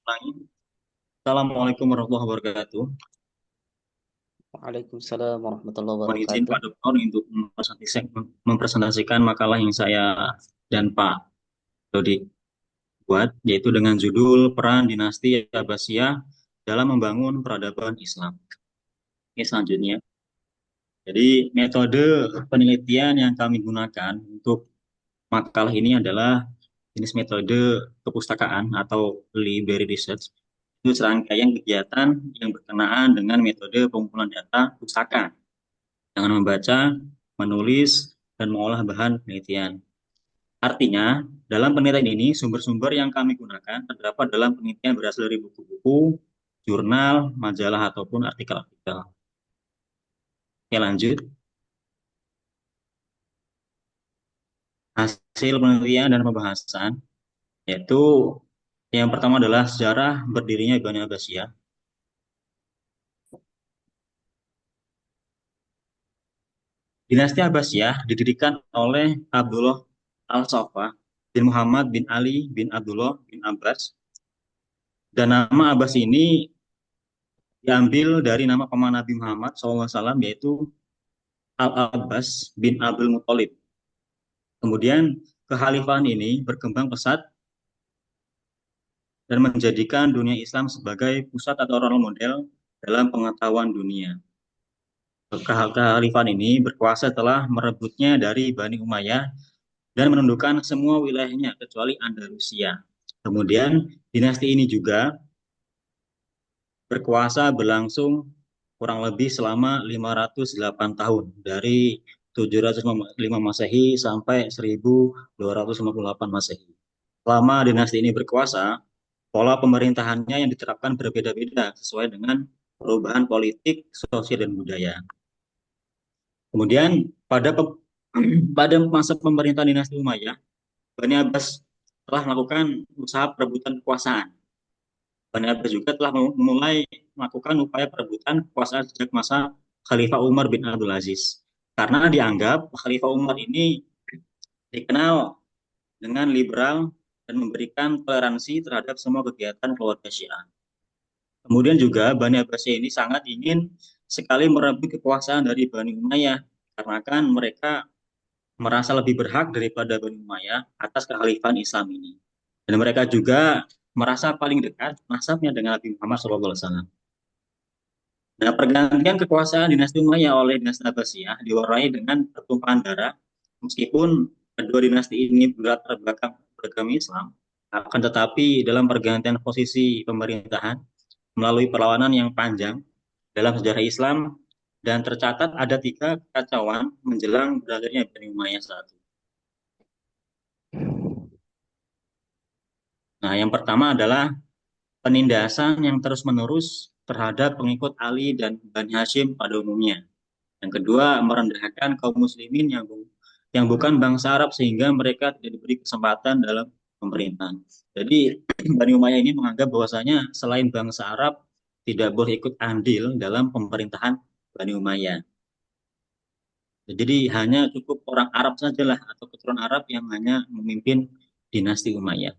Assalamualaikum warahmatullahi wabarakatuh. Waalaikumsalam warahmatullahi Mohon izin wabarakatuh. Pak Dokter untuk mempresentasikan makalah yang saya dan Pak Dodi buat, yaitu dengan judul Peran Dinasti Abbasiyah dalam Membangun Peradaban Islam. Ini selanjutnya. Jadi metode penelitian yang kami gunakan untuk makalah ini adalah jenis metode kepustakaan atau library research. Itu serangkaian kegiatan yang berkenaan dengan metode pengumpulan data pustaka dengan membaca, menulis, dan mengolah bahan penelitian. Artinya, dalam penelitian ini, sumber-sumber yang kami gunakan terdapat dalam penelitian berasal dari buku-buku, jurnal, majalah, ataupun artikel-artikel. Oke, lanjut. Hasil penelitian dan pembahasan, yaitu yang pertama adalah sejarah berdirinya Bani Abbasiyah. Dinasti Abbasiyah didirikan oleh Abdullah Al-Saffah bin Muhammad bin Ali bin Abdullah bin Abbas. Dan nama Abbas ini diambil dari nama paman Nabi Muhammad SAW, yaitu Al-Abbas bin Abdul Muthalib. Kemudian kekhalifahan ini berkembang pesat dan menjadikan dunia Islam sebagai pusat atau role model dalam pengetahuan dunia. Kekhalifahan ini berkuasa setelah merebutnya dari Bani Umayyah dan menundukkan semua wilayahnya kecuali Andalusia. Kemudian dinasti ini juga berkuasa berlangsung kurang lebih selama 508 tahun dari 705 Masehi sampai 1258 Masehi. Selama dinasti ini berkuasa, pola pemerintahannya yang diterapkan berbeda-beda sesuai dengan perubahan politik, sosial, dan budaya. Kemudian pada masa pemerintahan dinasti Umayyah, Bani Abbas telah melakukan usaha perebutan kekuasaan. Bani Abbas juga telah memulai melakukan upaya perebutan kekuasaan sejak masa Khalifah Umar bin Abdul Aziz. Karena dianggap Khalifah Umar ini dikenal dengan liberal dan memberikan toleransi terhadap semua kegiatan keluarga Syiah. Kemudian juga Bani Abbasiyah ini sangat ingin sekali merebut kekuasaan dari Bani Umayyah karena kan mereka merasa lebih berhak daripada Bani Umayyah atas kekhalifahan Islam ini. Dan mereka juga merasa paling dekat nasabnya dengan Nabi Muhammad SAW. Nah, pergantian kekuasaan dinasti Umayyah oleh dinasti Abbasiyah diwarnai dengan pertumpahan darah, meskipun kedua dinasti ini berlatar belakang beragama Islam, akan tetapi dalam pergantian posisi pemerintahan melalui perlawanan yang panjang dalam sejarah Islam dan tercatat ada tiga kekacauan menjelang berakhirnya Bani Umayyah saat itu. Nah, yang pertama adalah penindasan yang terus-menerus terhadap pengikut Ali dan Bani Hashim pada umumnya. Yang kedua, merendahkan kaum muslimin yang bukan bangsa Arab sehingga mereka tidak diberi kesempatan dalam pemerintahan. Jadi Bani Umayyah ini menganggap bahwasanya selain bangsa Arab tidak boleh ikut andil dalam pemerintahan Bani Umayyah. Jadi hanya cukup orang Arab sajalah atau keturunan Arab yang hanya memimpin dinasti Umayyah.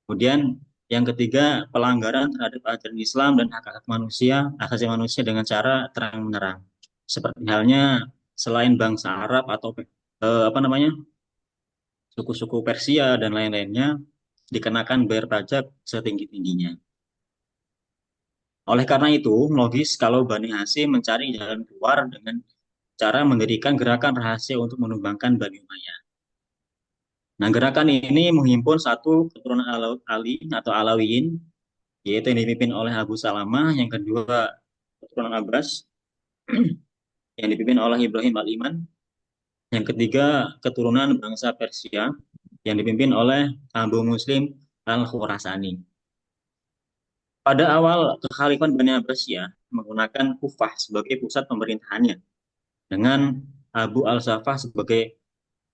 Kemudian yang ketiga, pelanggaran terhadap ajaran Islam dan hak-hak manusia, asasi manusia dengan cara terang-menerang. Seperti halnya selain bangsa Arab atau apa namanya suku-suku Persia dan lain-lainnya dikenakan bayar pajak setinggi-tingginya. Oleh karena itu, logis kalau Bani Hasyim mencari jalan keluar dengan cara mendirikan gerakan rahasia untuk menumbangkan Bani Umayyah. Nah, gerakan ini menghimpun satu keturunan Ali atau Alawiyin, yaitu yang dipimpin oleh Abu Salamah, yang kedua keturunan Abbas, yang dipimpin oleh Ibrahim Al-Iman, yang ketiga keturunan bangsa Persia, yang dipimpin oleh Abu Muslim Al-Khurasani. Pada awal kekhalifahan Bani Abbasiyah menggunakan Kufah sebagai pusat pemerintahannya, dengan Abu Al-Safah sebagai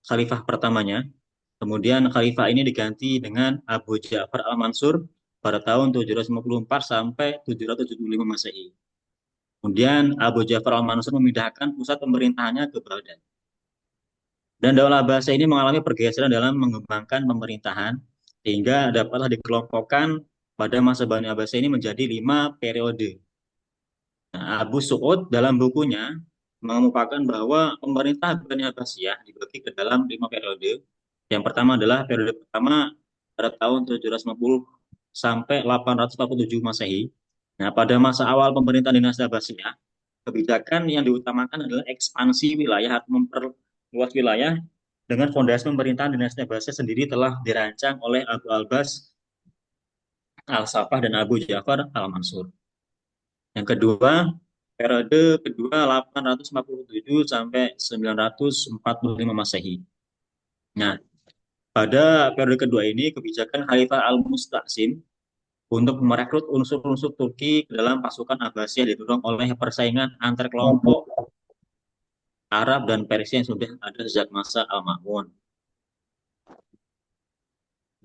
khalifah pertamanya. Kemudian khalifah ini diganti dengan Abu Ja'far Al-Mansur pada tahun 754 sampai 775 Masehi. Kemudian Abu Ja'far Al-Mansur memindahkan pusat pemerintahannya ke Baghdad. Dan Daulah Abbasiyah ini mengalami pergeseran dalam mengembangkan pemerintahan sehingga dapatlah dikelompokkan pada masa Bani Abbasiyah ini menjadi 5 periode. Nah, Abu Su'ud dalam bukunya mengemukakan bahwa pemerintah Bani Abbasiyah dibagi ke dalam 5 periode. Yang pertama adalah periode pertama pada tahun 750 sampai 847 Masehi. Nah, pada masa awal pemerintahan dinasti Abbasiyah, kebijakan yang diutamakan adalah ekspansi wilayah atau memperluas wilayah dengan fondasi pemerintahan dinasti Abbasiyah sendiri telah dirancang oleh Abu Albas Al-Safah dan Abu Ja'far Al-Mansur. Yang kedua, periode kedua 847 sampai 945 Masehi. Nah, pada periode kedua ini kebijakan Khalifah Al-Musta'sim untuk merekrut unsur-unsur Turki ke dalam pasukan Abbasiyah didorong oleh persaingan antar kelompok Arab dan Persia yang sudah ada sejak masa Al-Ma'mun.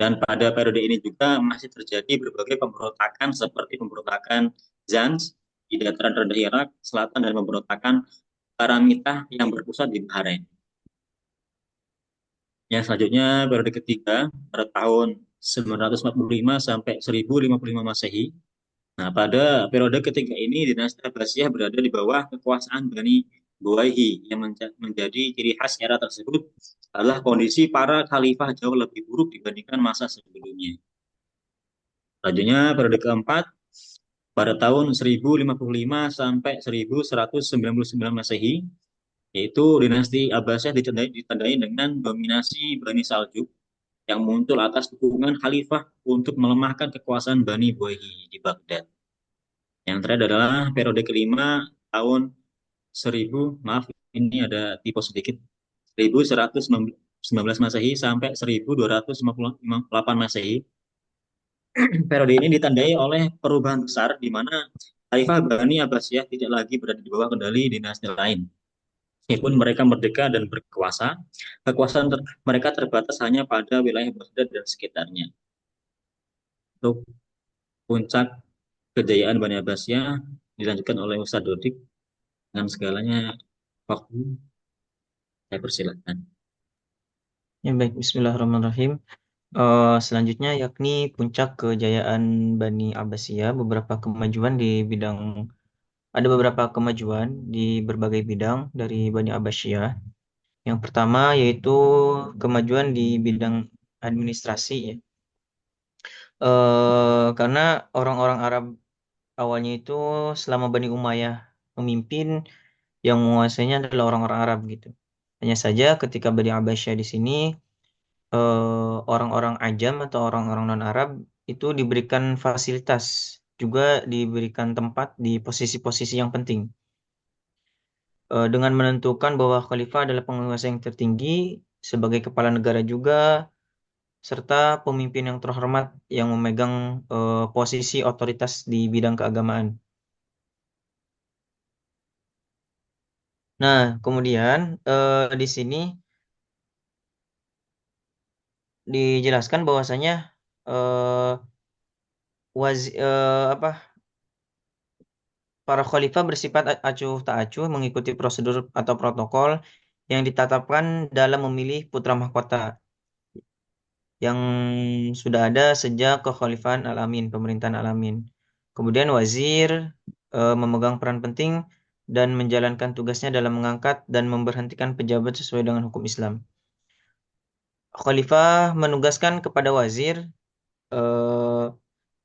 Dan pada periode ini juga masih terjadi berbagai pemberontakan seperti pemberontakan Zanj di dataran rendah Irak Selatan dan pemberontakan Karamitah yang berpusat di Bahrain. Yang selanjutnya periode ketiga pada tahun 945 sampai 1055 Masehi. Nah, pada periode ketiga ini dinasti Abbasiyah berada di bawah kekuasaan Bani Buwayhi yang menjadi ciri khas era tersebut adalah kondisi para khalifah jauh lebih buruk dibandingkan masa sebelumnya. Selanjutnya periode keempat pada tahun 1055 sampai 1199 Masehi, yaitu dinasti Abbasiyah ditandai dengan dominasi Bani Saljuk yang muncul atas dukungan khalifah untuk melemahkan kekuasaan Bani Buwayhi di Baghdad. Yang terakhir adalah periode kelima tahun 1000, maaf ini ada typo sedikit, 1119 Masehi sampai 1258 Masehi. Periode ini ditandai oleh perubahan besar di mana Khalifah Bani Abbasiyah tidak lagi berada di bawah kendali dinasti lain. Meskipun mereka merdeka dan berkuasa, kekuasaan mereka terbatas hanya pada wilayah Baghdad dan sekitarnya. Untuk puncak kejayaan Bani Abbasiyah dilanjutkan oleh Ustadz Dodik dengan segalanya waktu saya persilakan. Ya baik, Bismillahirrahmanirrahim. Selanjutnya yakni puncak kejayaan Bani Abbasiyah, ada beberapa kemajuan di berbagai bidang dari Bani Abbasiyah. Yang pertama yaitu kemajuan di bidang administrasi ya. Karena orang-orang Arab awalnya itu selama Bani Umayyah memimpin, yang menguasainya adalah orang-orang Arab gitu. Hanya saja ketika Bani Abbasiyah di sini orang-orang Ajam atau orang-orang non-Arab itu diberikan fasilitas, juga diberikan tempat di posisi-posisi yang penting. Dengan menentukan bahwa khalifah adalah penguasa yang tertinggi sebagai kepala negara juga, serta pemimpin yang terhormat yang memegang posisi otoritas di bidang keagamaan. Nah, kemudian di sini dijelaskan bahwasanya eh, para khalifah bersifat acuh tak acuh mengikuti prosedur atau protokol yang ditetapkan dalam memilih putra mahkota yang sudah ada sejak kekhalifahan Al-Amin, pemerintahan Al-Amin. Kemudian wazir memegang peran penting dan menjalankan tugasnya dalam mengangkat dan memberhentikan pejabat sesuai dengan hukum Islam. Khalifah menugaskan kepada wazir eh,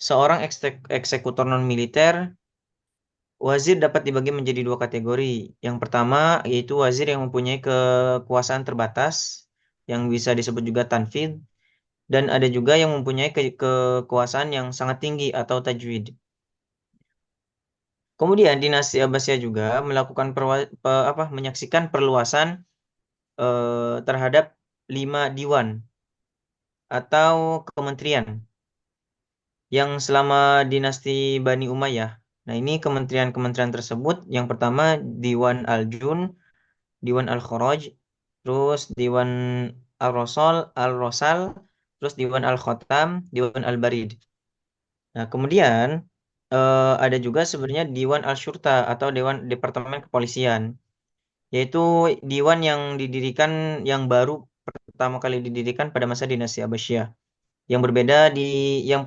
seorang eksekutor non-militer. Wazir dapat dibagi menjadi dua kategori. Yang pertama yaitu wazir yang mempunyai kekuasaan terbatas, yang bisa disebut juga tanfidh, dan ada juga yang mempunyai kekuasaan yang sangat tinggi atau tajwid. Kemudian dinasti Abbasiyah juga melakukan menyaksikan perluasan terhadap 5 diwan atau kementerian yang selama dinasti Bani Umayyah. Nah, ini kementerian-kementerian tersebut, yang pertama Diwan Al-Jun, Diwan Al-Kharaj, terus Diwan Al-Rosal, terus Diwan Al-Khatam, Diwan Al-Barid. Nah, kemudian ada juga sebenarnya Diwan Al-Syurta atau Dewan Departemen Kepolisian, yaitu Diwan yang didirikan, yang baru pertama kali didirikan pada masa dinasti Abbasiyah. Yang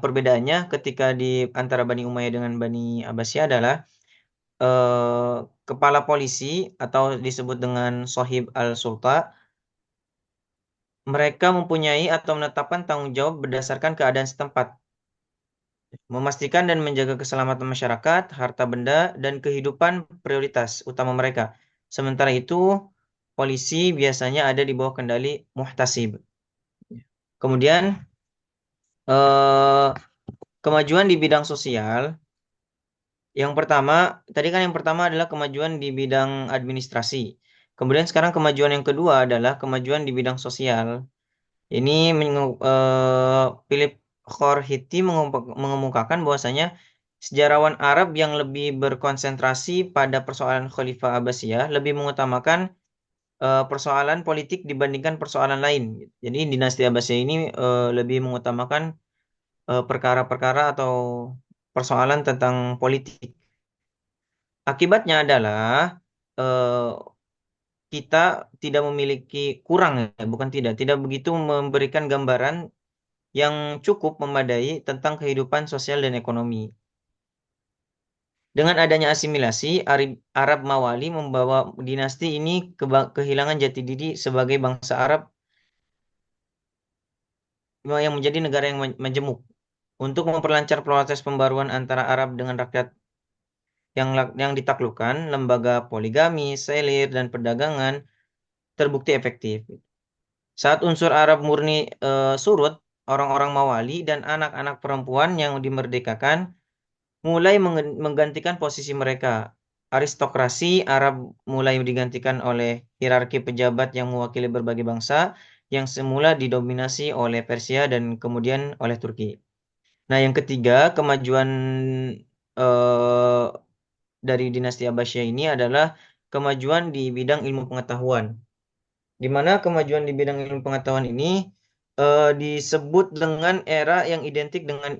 perbedaannya ketika di antara Bani Umayyah dengan Bani Abbasiyah adalah eh, kepala polisi atau disebut dengan Sohib al-Sulta, mereka mempunyai atau menetapkan tanggung jawab berdasarkan keadaan setempat, memastikan dan menjaga keselamatan masyarakat, harta benda, dan kehidupan prioritas utama mereka. Sementara itu, polisi biasanya ada di bawah kendali muhtasib. Kemudian, eh, kemajuan di bidang sosial. Yang pertama adalah kemajuan di bidang administrasi. Kemudian sekarang kemajuan yang kedua adalah kemajuan di bidang sosial. Ini Philip Khorhiti mengemukakan bahwasanya sejarawan Arab yang lebih berkonsentrasi pada persoalan Khalifah Abbasiyah lebih mengutamakan persoalan politik dibandingkan persoalan lain. Jadi dinasti Abbasiyah ini lebih mengutamakan perkara-perkara atau persoalan tentang politik. Akibatnya adalah eh, kita tidak memiliki kurang ya, bukan tidak begitu memberikan gambaran yang cukup memadai tentang kehidupan sosial dan ekonomi. Dengan adanya asimilasi, Arab Mawali membawa dinasti ini kehilangan jati diri sebagai bangsa Arab yang menjadi negara yang majemuk. Untuk memperlancar proses pembaruan antara Arab dengan rakyat yang ditaklukkan, lembaga poligami, selir, dan perdagangan terbukti efektif. Saat unsur Arab murni surut, orang-orang Mawali dan anak-anak perempuan yang dimerdekakan mulai menggantikan posisi mereka. Aristokrasi Arab mulai digantikan oleh hierarki pejabat yang mewakili berbagai bangsa yang semula didominasi oleh Persia dan kemudian oleh Turki. Nah, yang ketiga, kemajuan eh, dari dinasti Abbasiyah ini adalah kemajuan di bidang ilmu pengetahuan. Di mana kemajuan di bidang ilmu pengetahuan ini disebut dengan era yang identik dengan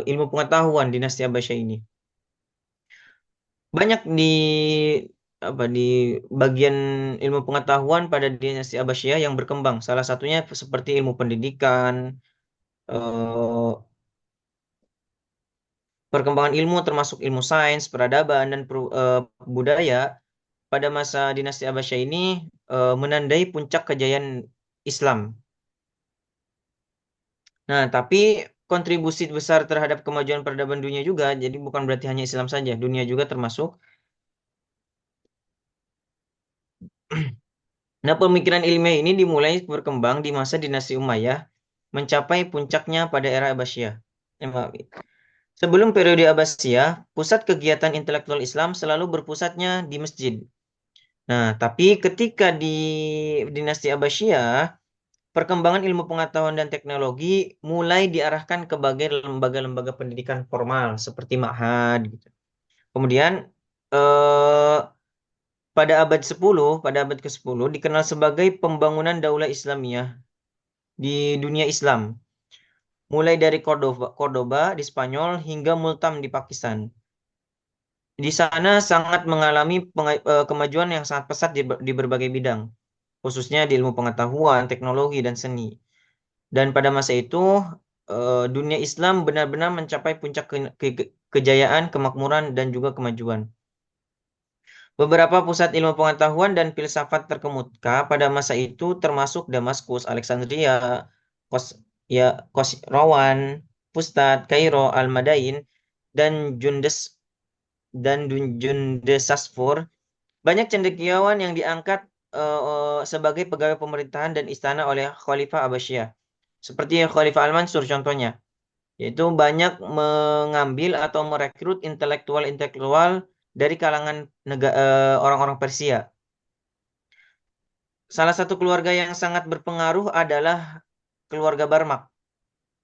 ilmu pengetahuan dinasti Abbasiyah ini. Banyak di bagian ilmu pengetahuan pada dinasti Abbasiyah yang berkembang. Salah satunya seperti ilmu pendidikan, eh, perkembangan ilmu termasuk ilmu sains, peradaban dan budaya pada masa dinasti Abbasiyah ini menandai puncak kejayaan Islam. Nah, tapi kontribusi besar terhadap kemajuan peradaban dunia juga, jadi bukan berarti hanya Islam saja, dunia juga termasuk. Nah, pemikiran ilmiah ini dimulai berkembang di masa dinasti Umayyah, mencapai puncaknya pada era Abbasiyah. Maaf. Sebelum periode Abbasiyah, pusat kegiatan intelektual Islam selalu berpusatnya di masjid. Nah, tapi ketika di dinasti Abbasiyah, perkembangan ilmu pengetahuan dan teknologi mulai diarahkan ke bagian lembaga-lembaga pendidikan formal seperti ma'had gitu. Kemudian eh, pada abad ke-10 dikenal sebagai pembangunan Daulah Islamiyah di dunia Islam, mulai dari Cordoba di Spanyol hingga Multan di Pakistan. Di sana sangat mengalami kemajuan yang sangat pesat di berbagai bidang, khususnya di ilmu pengetahuan, teknologi, dan seni. Dan pada masa itu, dunia Islam benar-benar mencapai puncak kejayaan, kemakmuran, dan juga kemajuan. Beberapa pusat ilmu pengetahuan dan filsafat terkemuka pada masa itu termasuk Damaskus, Alexandria, Kos ya Kosrawan, Fustat, Kairo, Al-Madain, dan Jundesasfur. Banyak cendekiawan yang diangkat sebagai pegawai pemerintahan dan istana oleh Khalifah Abbasiyah. Seperti Khalifah Al-Mansur contohnya, yaitu banyak mengambil atau merekrut intelektual-intelektual dari kalangan orang-orang Persia. Salah satu keluarga yang sangat berpengaruh adalah keluarga Barmak,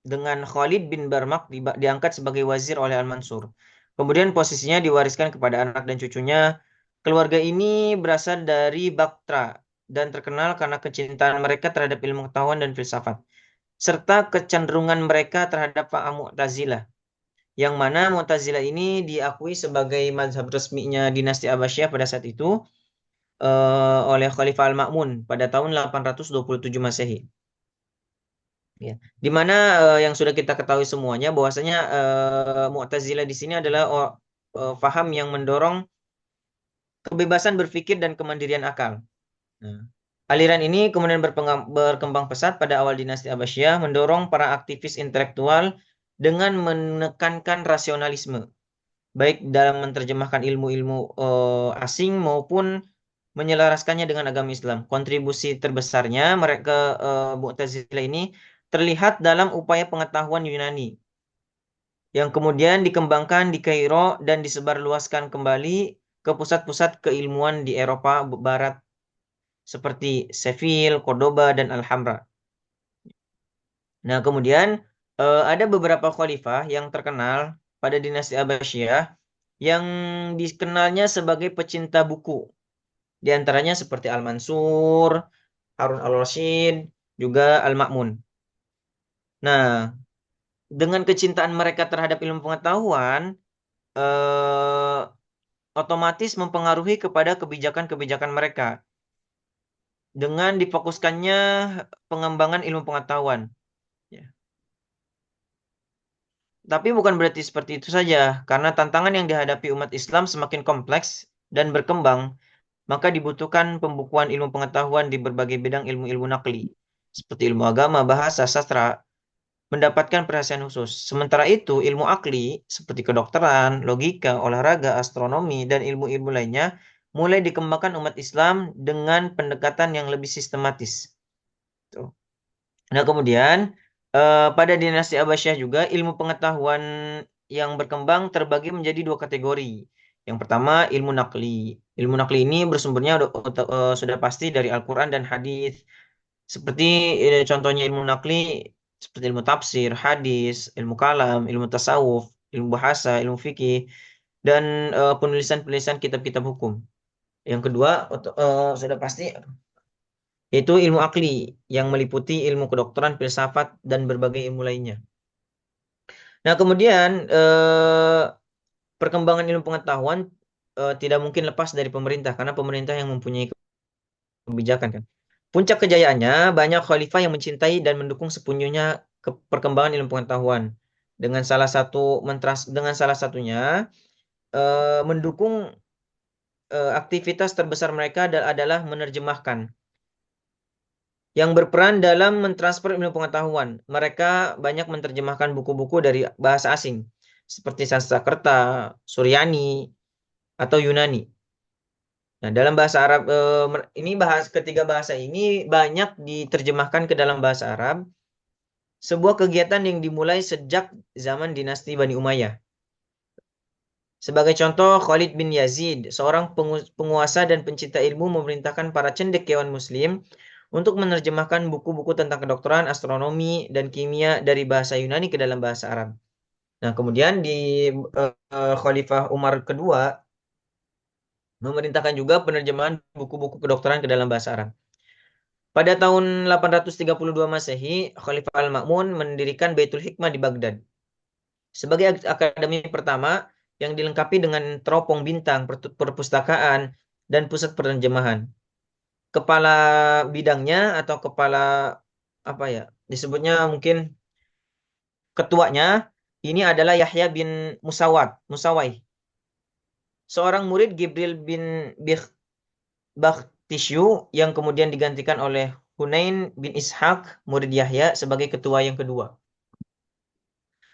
dengan Khalid bin Barmak diangkat sebagai wazir oleh Al-Mansur. Kemudian posisinya diwariskan kepada anak dan cucunya. Keluarga ini berasal dari Baktra dan terkenal karena kecintaan mereka terhadap ilmu pengetahuan dan filsafat, serta kecenderungan mereka terhadap paham Mu'tazilah, yang mana Mu'tazilah ini diakui sebagai mazhab resminya dinasti Abbasiyah pada saat itu oleh Khalifah Al-Ma'mun pada tahun 827 Masehi. Ya, di mana yang sudah kita ketahui semuanya bahwasanya Mu'tazilah di sini adalah faham yang mendorong kebebasan berpikir dan kemandirian akal. Nah, aliran ini kemudian berkembang pesat pada awal dinasti Abbasiyah, mendorong para aktivis intelektual dengan menekankan rasionalisme, baik dalam menerjemahkan ilmu-ilmu asing maupun menyelaraskannya dengan agama Islam. Kontribusi terbesarnya mereka Mu'tazilah ini terlihat dalam upaya pengetahuan Yunani yang kemudian dikembangkan di Kairo dan disebarluaskan kembali ke pusat-pusat keilmuan di Eropa Barat seperti Seville, Cordoba, dan Alhambra. Nah, kemudian ada beberapa khalifah yang terkenal pada dinasti Abbasiyah yang dikenalnya sebagai pecinta buku. Di antaranya seperti Al-Mansur, Harun al-Rashid, juga Al-Ma'mun. Nah, dengan kecintaan mereka terhadap ilmu pengetahuan, eh, otomatis mempengaruhi kepada kebijakan-kebijakan mereka dengan difokuskannya pengembangan ilmu pengetahuan. Ya. Tapi bukan berarti seperti itu saja, karena tantangan yang dihadapi umat Islam semakin kompleks dan berkembang, maka dibutuhkan pembukuan ilmu pengetahuan di berbagai bidang ilmu-ilmu nakli, seperti ilmu agama, bahasa, sastra, mendapatkan perhatian khusus. Sementara itu, ilmu akli, seperti kedokteran, logika, olahraga, astronomi, dan ilmu-ilmu lainnya, mulai dikembangkan umat Islam dengan pendekatan yang lebih sistematis. Tuh. Nah, kemudian pada dinasti Abbasiyah juga ilmu pengetahuan yang berkembang terbagi menjadi dua kategori. Yang pertama ilmu nakli. Ilmu nakli ini bersumbernya sudah pasti dari Al-Quran dan hadis. Seperti contohnya ilmu nakli seperti ilmu tafsir, hadis, ilmu kalam, ilmu tasawuf, ilmu bahasa, ilmu fikih, dan penulisan-penulisan kitab-kitab hukum. Yang kedua sudah pasti yaitu ilmu akli yang meliputi ilmu kedokteran, filsafat, dan berbagai ilmu lainnya. Nah, kemudian perkembangan ilmu pengetahuan tidak mungkin lepas dari pemerintah karena pemerintah yang mempunyai kebijakan kan. Puncak kejayaannya banyak khalifah yang mencintai dan mendukung sepenuhnya perkembangan ilmu pengetahuan. Dengan salah satunya mendukung aktivitas terbesar mereka adalah menerjemahkan yang berperan dalam mentransfer ilmu pengetahuan. Mereka banyak menerjemahkan buku-buku dari bahasa asing seperti Sanskerta, Suryani, atau Yunani. Nah, dalam bahasa Arab ketiga bahasa ini banyak diterjemahkan ke dalam bahasa Arab, sebuah kegiatan yang dimulai sejak zaman dinasti Bani Umayyah. Sebagai contoh, Khalid bin Yazid, seorang penguasa dan pencinta ilmu, memerintahkan para cendekiawan Muslim untuk menerjemahkan buku-buku tentang kedokteran, astronomi, dan kimia dari bahasa Yunani ke dalam bahasa Arab. Nah, kemudian di Khalifah Umar kedua memerintahkan juga penerjemahan buku-buku kedokteran ke dalam bahasa Arab. Pada tahun 832 Masehi, Khalifah Al-Ma'mun mendirikan Baitul Hikmah di Baghdad sebagai akademi pertama yang dilengkapi dengan teropong bintang, perpustakaan, dan pusat penerjemahan. Kepala bidangnya atau kepala apa ya disebutnya mungkin ketuanya ini adalah Yahya bin Musawai, seorang murid Gibril bin Bakhtisyu yang kemudian digantikan oleh Hunain bin Ishaq, murid Yahya, sebagai ketua yang kedua.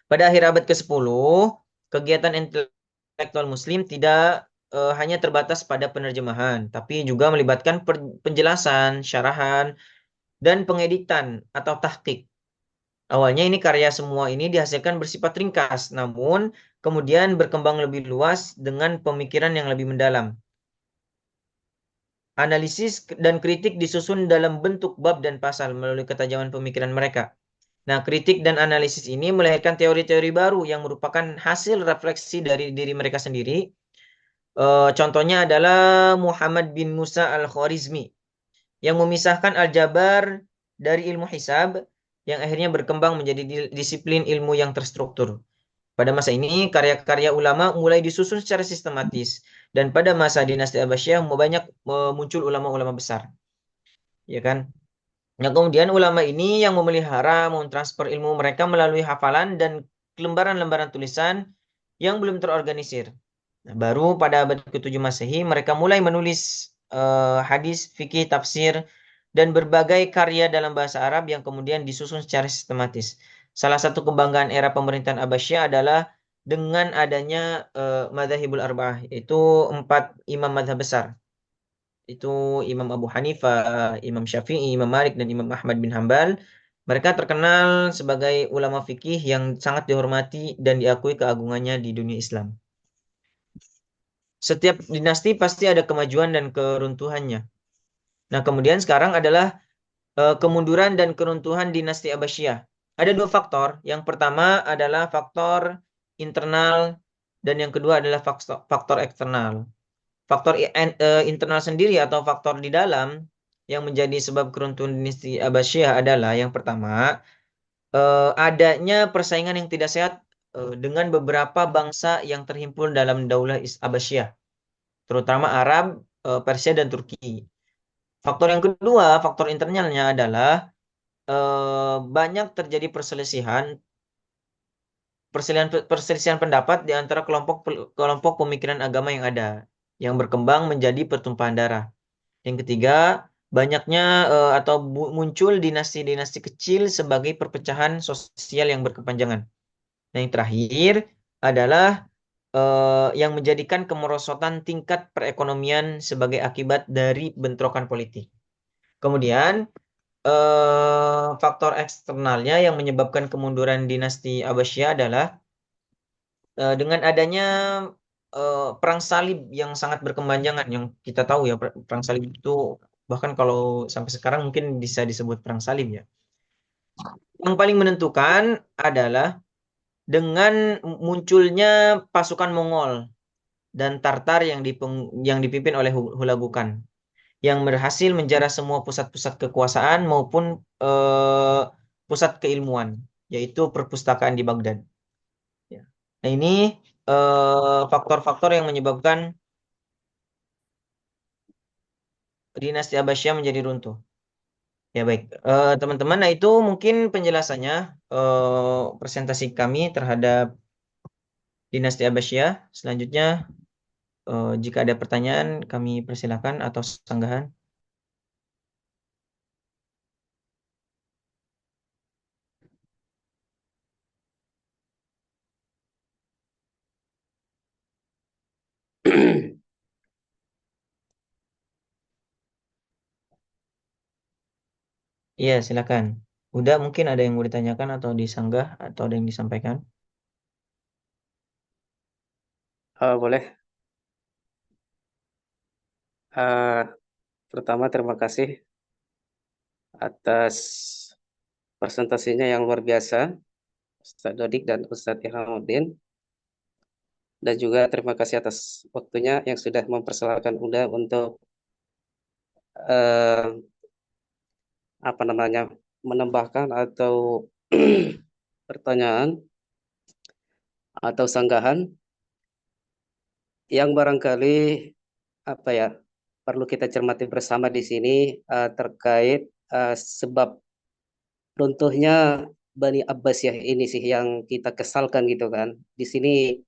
Pada akhir abad ke-10, kegiatan intelektual muslim tidak hanya terbatas pada penerjemahan, tapi juga melibatkan penjelasan, syarahan, dan pengeditan atau tahqiq. Awalnya ini karya semua ini dihasilkan bersifat ringkas, namun kemudian berkembang lebih luas dengan pemikiran yang lebih mendalam. Analisis dan kritik disusun dalam bentuk bab dan pasal melalui ketajaman pemikiran mereka. Nah, kritik dan analisis ini melahirkan teori-teori baru yang merupakan hasil refleksi dari diri mereka sendiri. Contohnya adalah Muhammad bin Musa al-Khwarizmi yang memisahkan aljabar dari ilmu hisab yang akhirnya berkembang menjadi disiplin ilmu yang terstruktur. Pada masa ini, karya-karya ulama mulai disusun secara sistematis. Dan pada masa dinasti Abbasiyah banyak muncul ulama-ulama besar. Ya kan? Nah, kemudian ulama ini yang memelihara, mentransfer ilmu mereka melalui hafalan dan lembaran-lembaran tulisan yang belum terorganisir. Nah, baru pada abad ke-7 Masehi mereka mulai menulis hadis, fikih, tafsir, dan berbagai karya dalam bahasa Arab yang kemudian disusun secara sistematis. Salah satu kebanggaan era pemerintahan Abbasiyah adalah dengan adanya Madzhabul Arba'ah, yaitu 4 imam mazhab besar. Itu Imam Abu Hanifah, Imam Syafi'i, Imam Malik, dan Imam Ahmad bin Hambal. Mereka terkenal sebagai ulama fikih yang sangat dihormati dan diakui keagungannya di dunia Islam. Setiap dinasti pasti ada kemajuan dan keruntuhannya. Nah, kemudian sekarang adalah kemunduran dan keruntuhan dinasti Abbasiyah. Ada 2 faktor. Yang pertama adalah faktor internal dan yang kedua adalah faktor eksternal. Faktor internal sendiri atau faktor di dalam yang menjadi sebab keruntuhan dinasti Abbasiyah adalah yang pertama, adanya persaingan yang tidak sehat dengan beberapa bangsa yang terhimpun dalam Daulah Abbasiyah, terutama Arab, Persia, dan Turki. Faktor yang kedua, faktor internalnya adalah banyak terjadi perselisihan pendapat di antara kelompok kelompok pemikiran agama yang ada, yang berkembang menjadi pertumpahan darah. Yang ketiga, banyaknya atau muncul dinasti-dinasti kecil sebagai perpecahan sosial yang berkepanjangan. Nah, yang terakhir adalah yang menjadikan kemerosotan tingkat perekonomian sebagai akibat dari bentrokan politik. Kemudian, faktor eksternalnya yang menyebabkan kemunduran dinasti Abbasiyah adalah dengan adanya perang salib yang sangat berkepanjangan, yang kita tahu ya, perang salib itu bahkan kalau sampai sekarang mungkin bisa disebut perang salib ya. Yang paling menentukan adalah dengan munculnya pasukan Mongol dan Tartar yang dipimpin oleh Hulagukan, yang berhasil menjarah semua pusat-pusat kekuasaan maupun pusat keilmuan, yaitu perpustakaan di Baghdad. Ya. Nah, ini faktor-faktor yang menyebabkan dinasti Abbasiyah menjadi runtuh. Ya baik, teman-teman. Nah, itu mungkin penjelasannya, presentasi kami terhadap dinasti Abbasiyah. Selanjutnya, jika ada pertanyaan, kami persilakan atau sanggahan. Iya, silakan. Udah, mungkin ada yang mau ditanyakan atau disanggah atau ada yang disampaikan? Boleh. Eh, Pertama, terima kasih atas presentasinya yang luar biasa, Ustadz Dodik dan Ustadz Ilhamuddin. Dan juga terima kasih atas waktunya yang sudah mempersilahkan Unda untuk eh, apa namanya menambahkan atau pertanyaan atau sanggahan yang barangkali apa ya perlu kita cermati bersama di sini terkait sebab runtuhnya Bani Abbasiyah ini sih yang kita kesalkan gitu kan. Di sini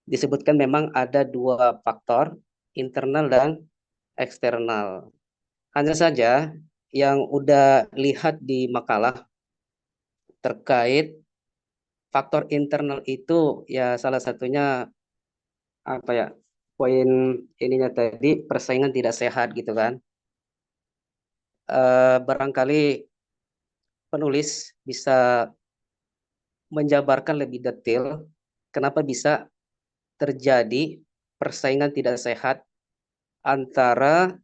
disebutkan memang ada 2 faktor, internal dan eksternal. Hanya saja yang udah lihat di makalah terkait faktor internal itu ya salah satunya apa ya poin ininya tadi persaingan tidak sehat gitu kan. Barangkali penulis bisa menjabarkan lebih detail kenapa bisa terjadi persaingan tidak sehat antara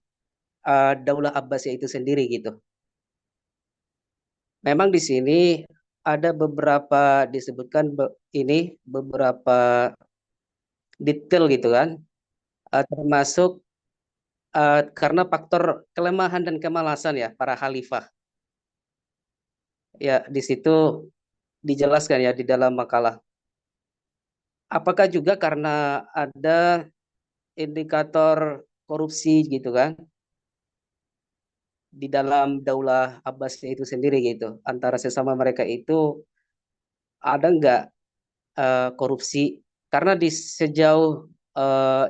Daulah Abbasiyah itu sendiri gitu. Memang di sini ada beberapa disebutkan ini beberapa detail gitu kan, termasuk karena faktor kelemahan dan kemalasan ya para khalifah. Ya di situ dijelaskan ya di dalam makalah. Apakah juga karena ada indikator korupsi gitu kan? di dalam Daulah Abbasiyah itu sendiri gitu, antara sesama mereka itu ada nggak korupsi? Karena di sejauh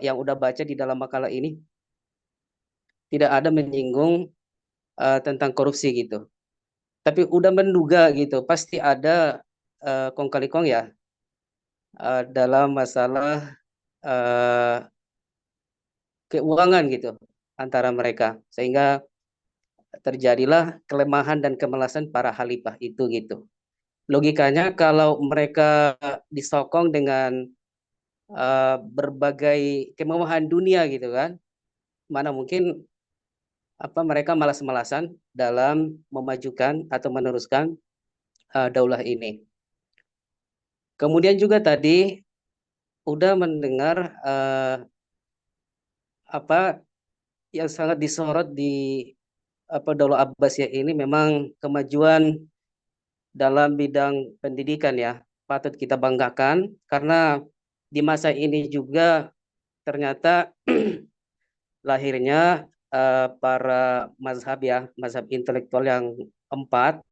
yang udah baca di dalam makalah ini tidak ada menyinggung tentang korupsi gitu. Tapi udah menduga gitu, pasti ada kong kali kong ya dalam masalah eh, keuangan gitu antara mereka, sehingga terjadilah kelemahan dan kemalasan para khalifah itu gitu. Logikanya kalau mereka disokong dengan berbagai kemewahan dunia gitu kan, mana mungkin mereka malas-malasan dalam memajukan atau meneruskan daulah ini. Kemudian juga tadi udah mendengar apa yang sangat disorot di Daulah Abbasiyah ini memang kemajuan dalam bidang pendidikan ya. Patut kita banggakan karena di masa ini juga ternyata lahirnya para mazhab ya, mazhab intelektual yang empat,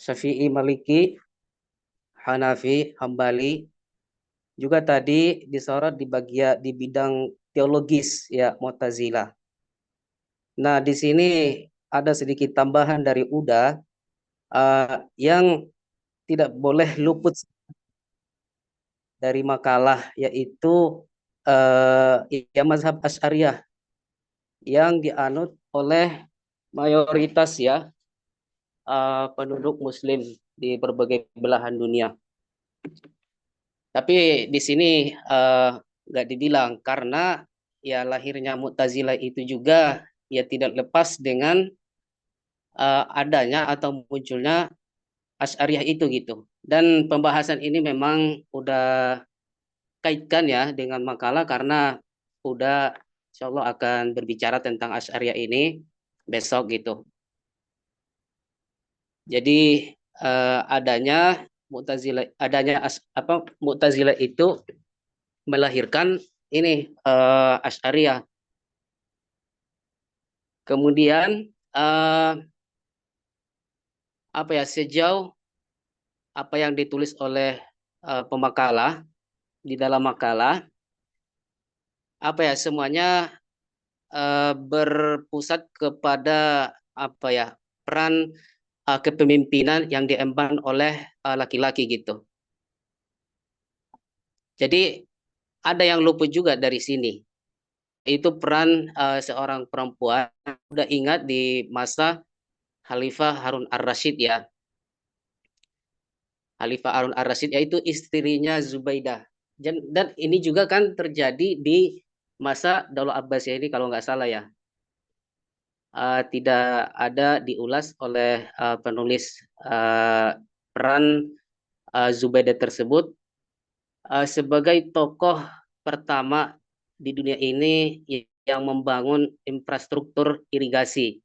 Syafi'i, Maliki, Hanafi, Hambali, juga tadi disorot di bagian di bidang teologis ya, Mu'tazilah. Nah, di sini ada sedikit tambahan dari Uda yang tidak boleh luput dari makalah, yaitu ya mazhab Asy'ariyah yang dianut oleh mayoritas ya penduduk Muslim di berbagai belahan dunia. Tapi di sini nggak dibilang karena ya lahirnya Mu'tazilah itu juga ya tidak lepas dengan adanya atau munculnya Asy'ariyah itu gitu. Dan pembahasan ini memang udah kaitkan ya dengan makalah karena udah insya Allah akan berbicara tentang Asy'ariyah ini besok gitu. Jadi Mu'tazilah itu melahirkan ini Asy'ariyah. Kemudian sejauh apa yang ditulis oleh pemakalah di dalam makalah semuanya berpusat kepada peran kepemimpinan yang diemban oleh laki-laki gitu. Jadi ada yang luput juga dari sini. Itu peran seorang perempuan. Udah ingat di masa Khalifah Harun ar-Rasyid ya. Khalifah Harun ar-Rasyid yaitu istrinya Zubaidah. Dan ini juga kan terjadi di masa Daulah Abbasiyah ini kalau nggak salah ya. Tidak ada diulas oleh penulis peran Zubaidah tersebut sebagai tokoh pertama di dunia ini yang membangun infrastruktur irigasi.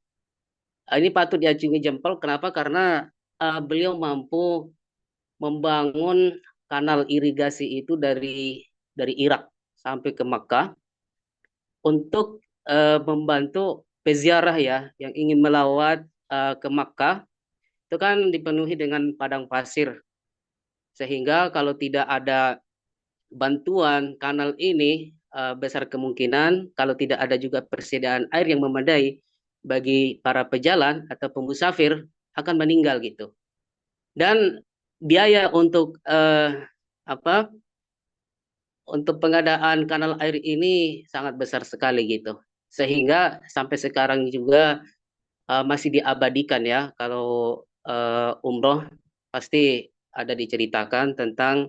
Ini patut diacungi jempol. Kenapa? Karena beliau mampu membangun kanal irigasi itu dari Irak sampai ke Makkah untuk membantu peziarah ya yang ingin melawat ke Makkah. Itu kan dipenuhi dengan padang pasir, sehingga kalau tidak ada bantuan kanal ini besar kemungkinan kalau tidak ada juga persediaan air yang memadai bagi para pejalan atau pemusafir akan meninggal gitu. Dan biaya untuk untuk pengadaan kanal air ini sangat besar sekali gitu. Sehingga sampai sekarang juga masih diabadikan ya kalau umroh pasti ada diceritakan tentang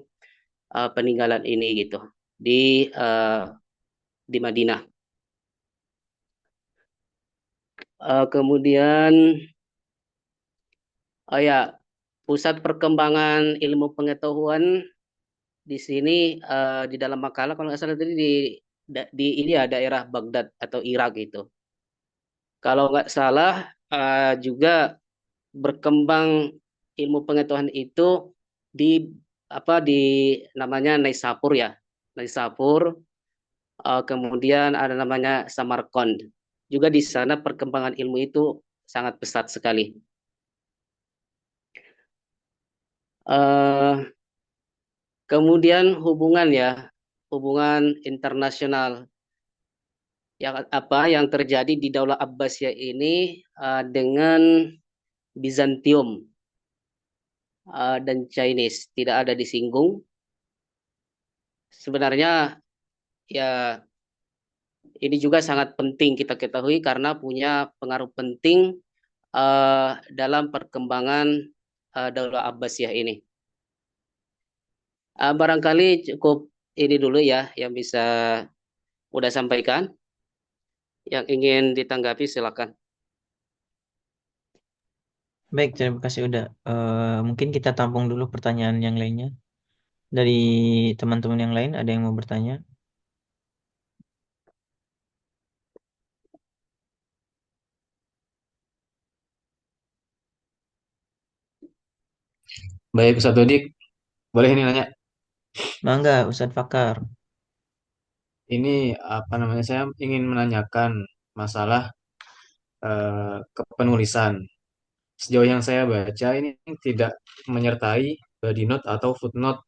peninggalan ini gitu di Madinah. Kemudian pusat perkembangan ilmu pengetahuan di sini di dalam makalah kalau nggak salah tadi di ini ya daerah Baghdad atau Irak itu. Kalau nggak salah juga berkembang ilmu pengetahuan itu di di namanya Naisapur ya. Naisapur, kemudian ada namanya Samarkand. Juga di sana perkembangan ilmu itu sangat pesat sekali. Eh, Kemudian hubungan internasional yang terjadi di Daulah Abbasiyah ini dengan Bizantium dan Chinese tidak ada disinggung. Sebenarnya ya ini juga sangat penting kita ketahui karena punya pengaruh penting dalam perkembangan Daulah Abbasiyah ini. Barangkali cukup ini dulu ya yang bisa udah sampaikan. Yang ingin ditanggapi silakan. Baik, terima kasih udah. Mungkin kita tampung dulu pertanyaan yang lainnya. Dari teman-teman yang lain, ada yang mau bertanya? Baik, Ustadz Dodik, boleh ini nanya? Mangga, Ustadz Fakar. Ini apa namanya? Saya ingin menanyakan masalah kepenulisan. Sejauh yang saya baca ini tidak menyertai body note atau footnote.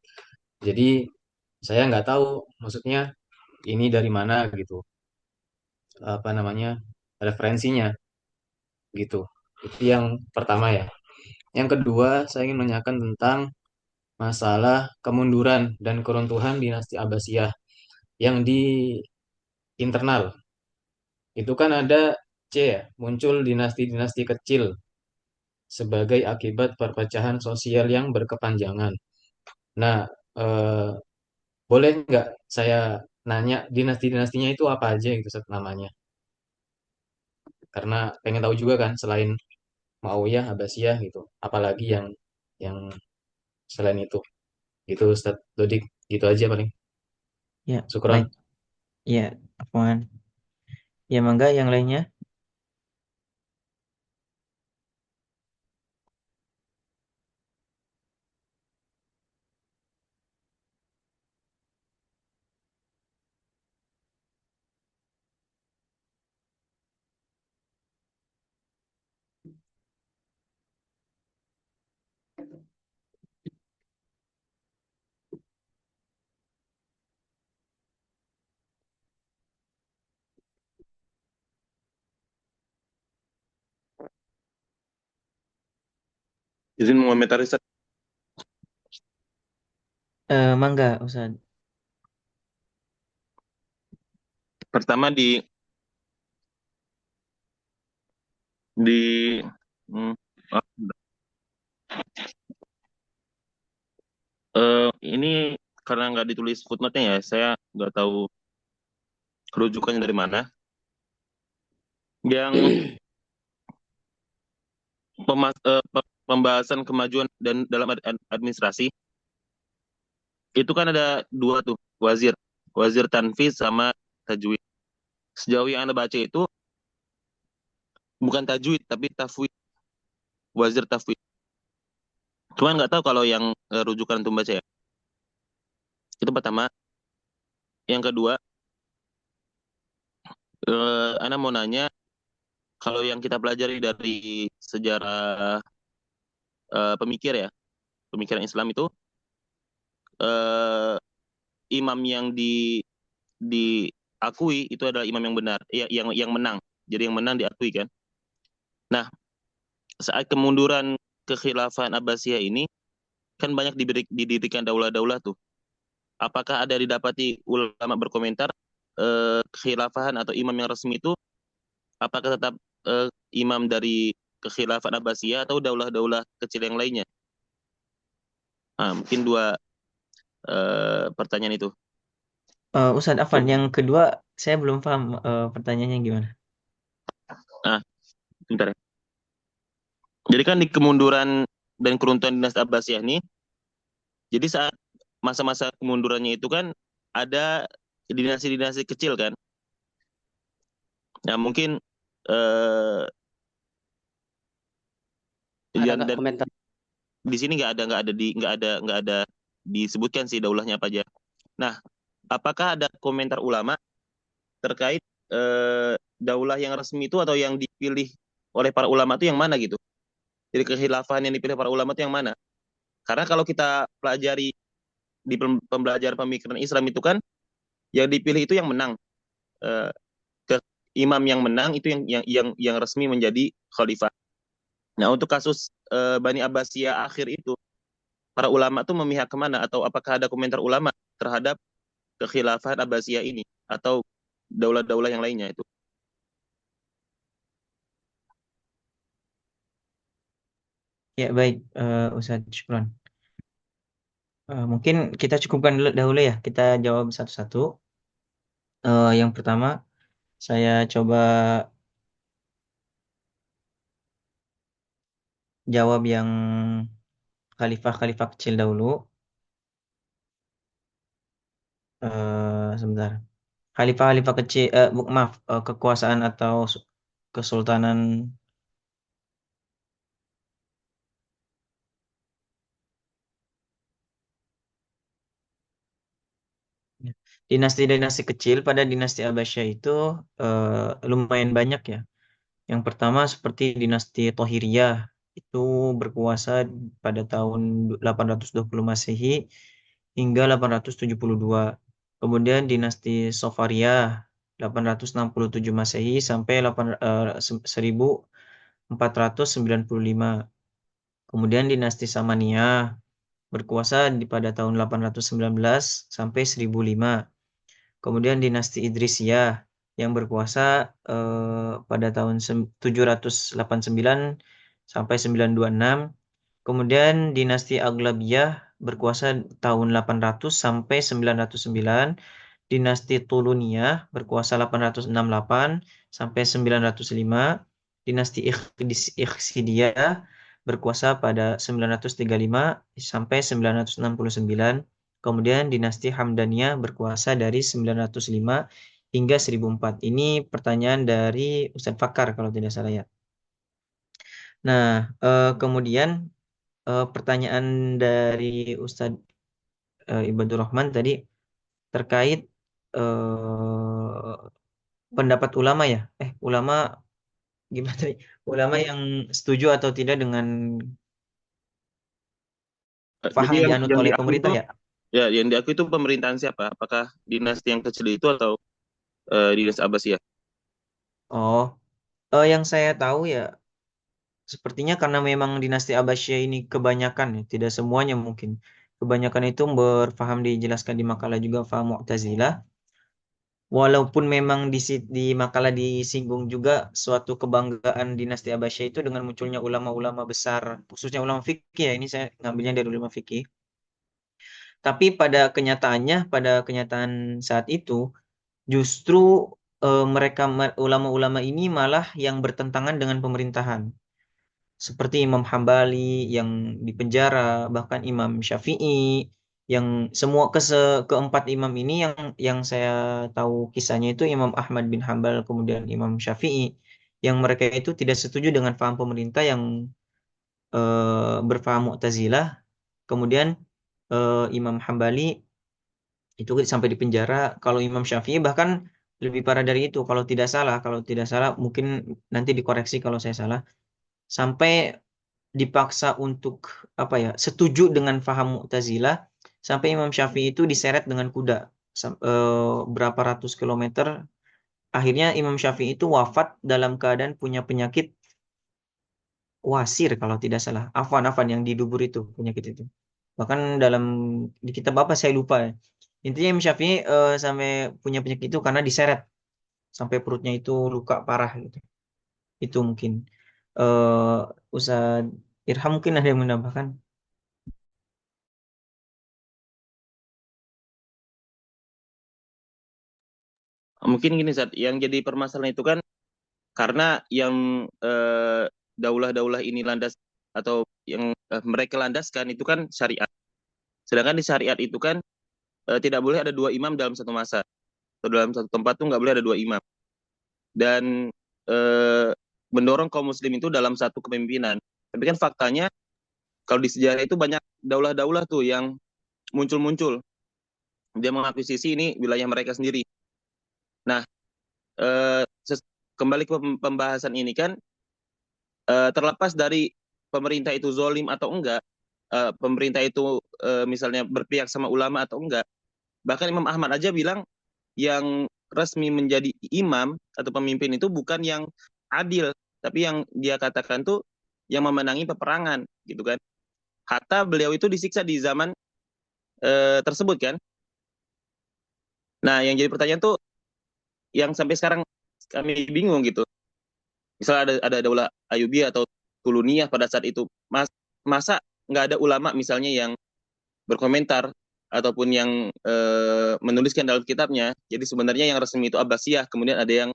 Jadi saya nggak tahu maksudnya ini dari mana gitu. Apa namanya? Referensinya gitu. Itu yang pertama ya. Yang kedua, saya ingin menanyakan tentang masalah kemunduran dan keruntuhan dinasti Abbasiyah yang di internal. Itu kan ada C ya, muncul dinasti-dinasti kecil sebagai akibat perpecahan sosial yang berkepanjangan. Nah, eh, boleh nggak saya nanya dinasti-dinastinya itu apa aja gitu Ustaz, namanya? Karena pengen tahu juga kan selain Muawiyah, Abbasiyah gitu, apalagi yang selain itu. Gitu Ustaz Dodik, gitu aja paling. Ya, baik. Syukron. Ya, Afwan. Ya, mangga yang lainnya. Izin mengomentari Ustaz. Mangga, Ustadz. Pertama di hmm, ah, ini karena nggak ditulis footnote-nya ya, saya nggak tahu rujukannya dari mana. Yang pembahasan kemajuan dan dalam administrasi itu kan ada dua tuh, wazir tanfiz sama tajwid. Sejauh yang Anda baca itu bukan tajwid tapi tafwid, wazir tafwid. Cuman nggak tahu kalau yang rujukan itu baca ya. Itu pertama. Yang kedua, Anda mau nanya kalau yang kita pelajari dari sejarah pemikir ya, pemikiran Islam itu eh, imam yang diakui itu adalah imam yang benar, ya, yang menang. Jadi yang menang diakui kan. Nah, saat kemunduran kekhilafahan Abbasiyah ini kan banyak didirikan daulah-daulah tuh. Apakah ada didapati ulama berkomentar kekhilafahan atau imam yang resmi itu apakah tetap imam dari kekhilafahan Abbasiyah atau daulah-daulah kecil yang lainnya? Nah, mungkin dua pertanyaan itu. Ustadz Afwan, yang kedua saya belum paham pertanyaannya gimana. Nah, bentar ya. Jadi kan di kemunduran dan keruntuhan dinasti Abbasiyah ini, jadi saat masa-masa kemundurannya itu kan ada dinasti-dinasti kecil kan. Nah, mungkin eh Ada dan, nggak dan komentar? di sini nggak ada disebutkan sih daulahnya apa aja. Nah, apakah ada komentar ulama terkait daulah yang resmi itu atau yang dipilih oleh para ulama itu yang mana gitu. Jadi kekhilafahan yang dipilih para ulama itu yang mana? Karena kalau kita pelajari di pembelajaran pemikiran Islam itu kan yang dipilih itu yang menang. Eh, ke imam yang menang itu yang resmi menjadi khalifah. Nah, untuk kasus Bani Abbasiyah akhir itu, para ulama tuh memihak kemana? Atau apakah ada komentar ulama terhadap kekhilafahan Abbasiyah ini? Atau daulah-daulah yang lainnya itu? Ya, baik, Ustaz Syukron. Mungkin kita cukupkan dahulu ya, kita jawab satu-satu. Yang pertama, saya coba jawab yang khalifah-khalifah kecil dahulu. Sebentar. Khalifah-khalifah kecil, maaf, kekuasaan atau kesultanan. Ya. Dinasti-dinasti kecil pada dinasti Abbasiyah itu lumayan banyak ya. Yang pertama seperti dinasti Tohiriyah itu berkuasa pada tahun 820 Masehi hingga 872. Kemudian dinasti Safaria 867 Masehi sampai 1495. Kemudian dinasti Samaniyah berkuasa pada tahun 819 sampai 1005. Kemudian dinasti Idrisiyah yang berkuasa pada tahun 789 sampai 926. Kemudian dinasti Aghlabiyah berkuasa tahun 800 sampai 909. Dinasti Tuluniyah berkuasa 868 sampai 905. Dinasti Ikhsidiyah berkuasa pada 935 sampai 969. Kemudian dinasti Hamdaniyah berkuasa dari 905 hingga 1004. Ini pertanyaan dari Ustadz Fakar kalau tidak salah ya. Nah, kemudian pertanyaan dari Ustadz Ibadur Rahman tadi terkait pendapat ulama ya. Ulama gimana tadi? Ulama yang setuju atau tidak dengan Jadi paham dianut yang oleh diakui itu pemerintah ya. ya yang diakui itu pemerintahan siapa? Apakah dinasti yang kecil itu atau dinasti Abbasiyah? Oh, yang saya tahu ya sepertinya karena memang dinasti Abbasiyah ini kebanyakan ya, tidak semuanya mungkin. Kebanyakan itu berfaham dijelaskan di makalah juga faham Mu'tazilah. Walaupun memang di makalah disinggung juga suatu kebanggaan dinasti Abbasiyah itu dengan munculnya ulama-ulama besar, khususnya ulama fikih ya. Ini saya ngambilnya dari ulama fikih. Tapi pada kenyataan saat itu justru mereka ulama-ulama ini malah yang bertentangan dengan pemerintahan. Seperti Imam Hambali yang dipenjara, bahkan Imam Syafi'i yang keempat imam ini yang saya tahu kisahnya itu Imam Ahmad bin Hambal kemudian Imam Syafi'i yang mereka itu tidak setuju dengan paham pemerintah yang berpaham Mu'tazilah. Kemudian Imam Hambali itu sampai dipenjara. Kalau Imam Syafi'i bahkan lebih parah dari itu kalau tidak salah mungkin nanti dikoreksi kalau saya salah, sampai dipaksa untuk apa ya setuju dengan paham Mu'tazilah sampai Imam Syafi'i itu diseret dengan kuda berapa ratus kilometer. Akhirnya Imam Syafi'i itu wafat dalam keadaan punya penyakit wasir kalau tidak salah. Afan yang di dubur itu penyakit itu. Bahkan dalam di kitab apa saya lupa ya. Intinya Imam Syafi'i sampai punya penyakit itu karena diseret sampai perutnya itu luka parah gitu. Itu mungkin Ustaz Irham mungkin ada yang menambahkan. Mungkin gini Zat, yang jadi permasalahan itu kan karena yang daulah-daulah ini landas atau yang mereka landaskan itu kan syariat. Sedangkan di syariat itu kan tidak boleh ada dua imam dalam satu masa atau dalam satu tempat tuh nggak boleh ada dua imam dan eh, mendorong kaum muslim itu dalam satu kepemimpinan. Tapi kan faktanya kalau di sejarah itu banyak daulah-daulah tuh yang muncul-muncul dia mengakuisisi ini wilayah mereka sendiri. Nah, eh, kembali ke pembahasan ini kan terlepas dari pemerintah itu zolim atau enggak, pemerintah itu misalnya berpihak sama ulama atau enggak, bahkan Imam Ahmad aja bilang yang resmi menjadi imam atau pemimpin itu bukan yang adil, tapi yang dia katakan tuh yang memenangi peperangan gitu kan. Hatta beliau itu disiksa di zaman tersebut kan. Nah, yang jadi pertanyaan tuh yang sampai sekarang kami bingung gitu. Misalnya ada daulah Ayyubiyah atau Tuluniyah pada saat itu, masa nggak ada ulama misalnya yang berkomentar ataupun yang menuliskan dalam kitabnya. Jadi sebenarnya yang resmi itu Abbasiyah, kemudian ada yang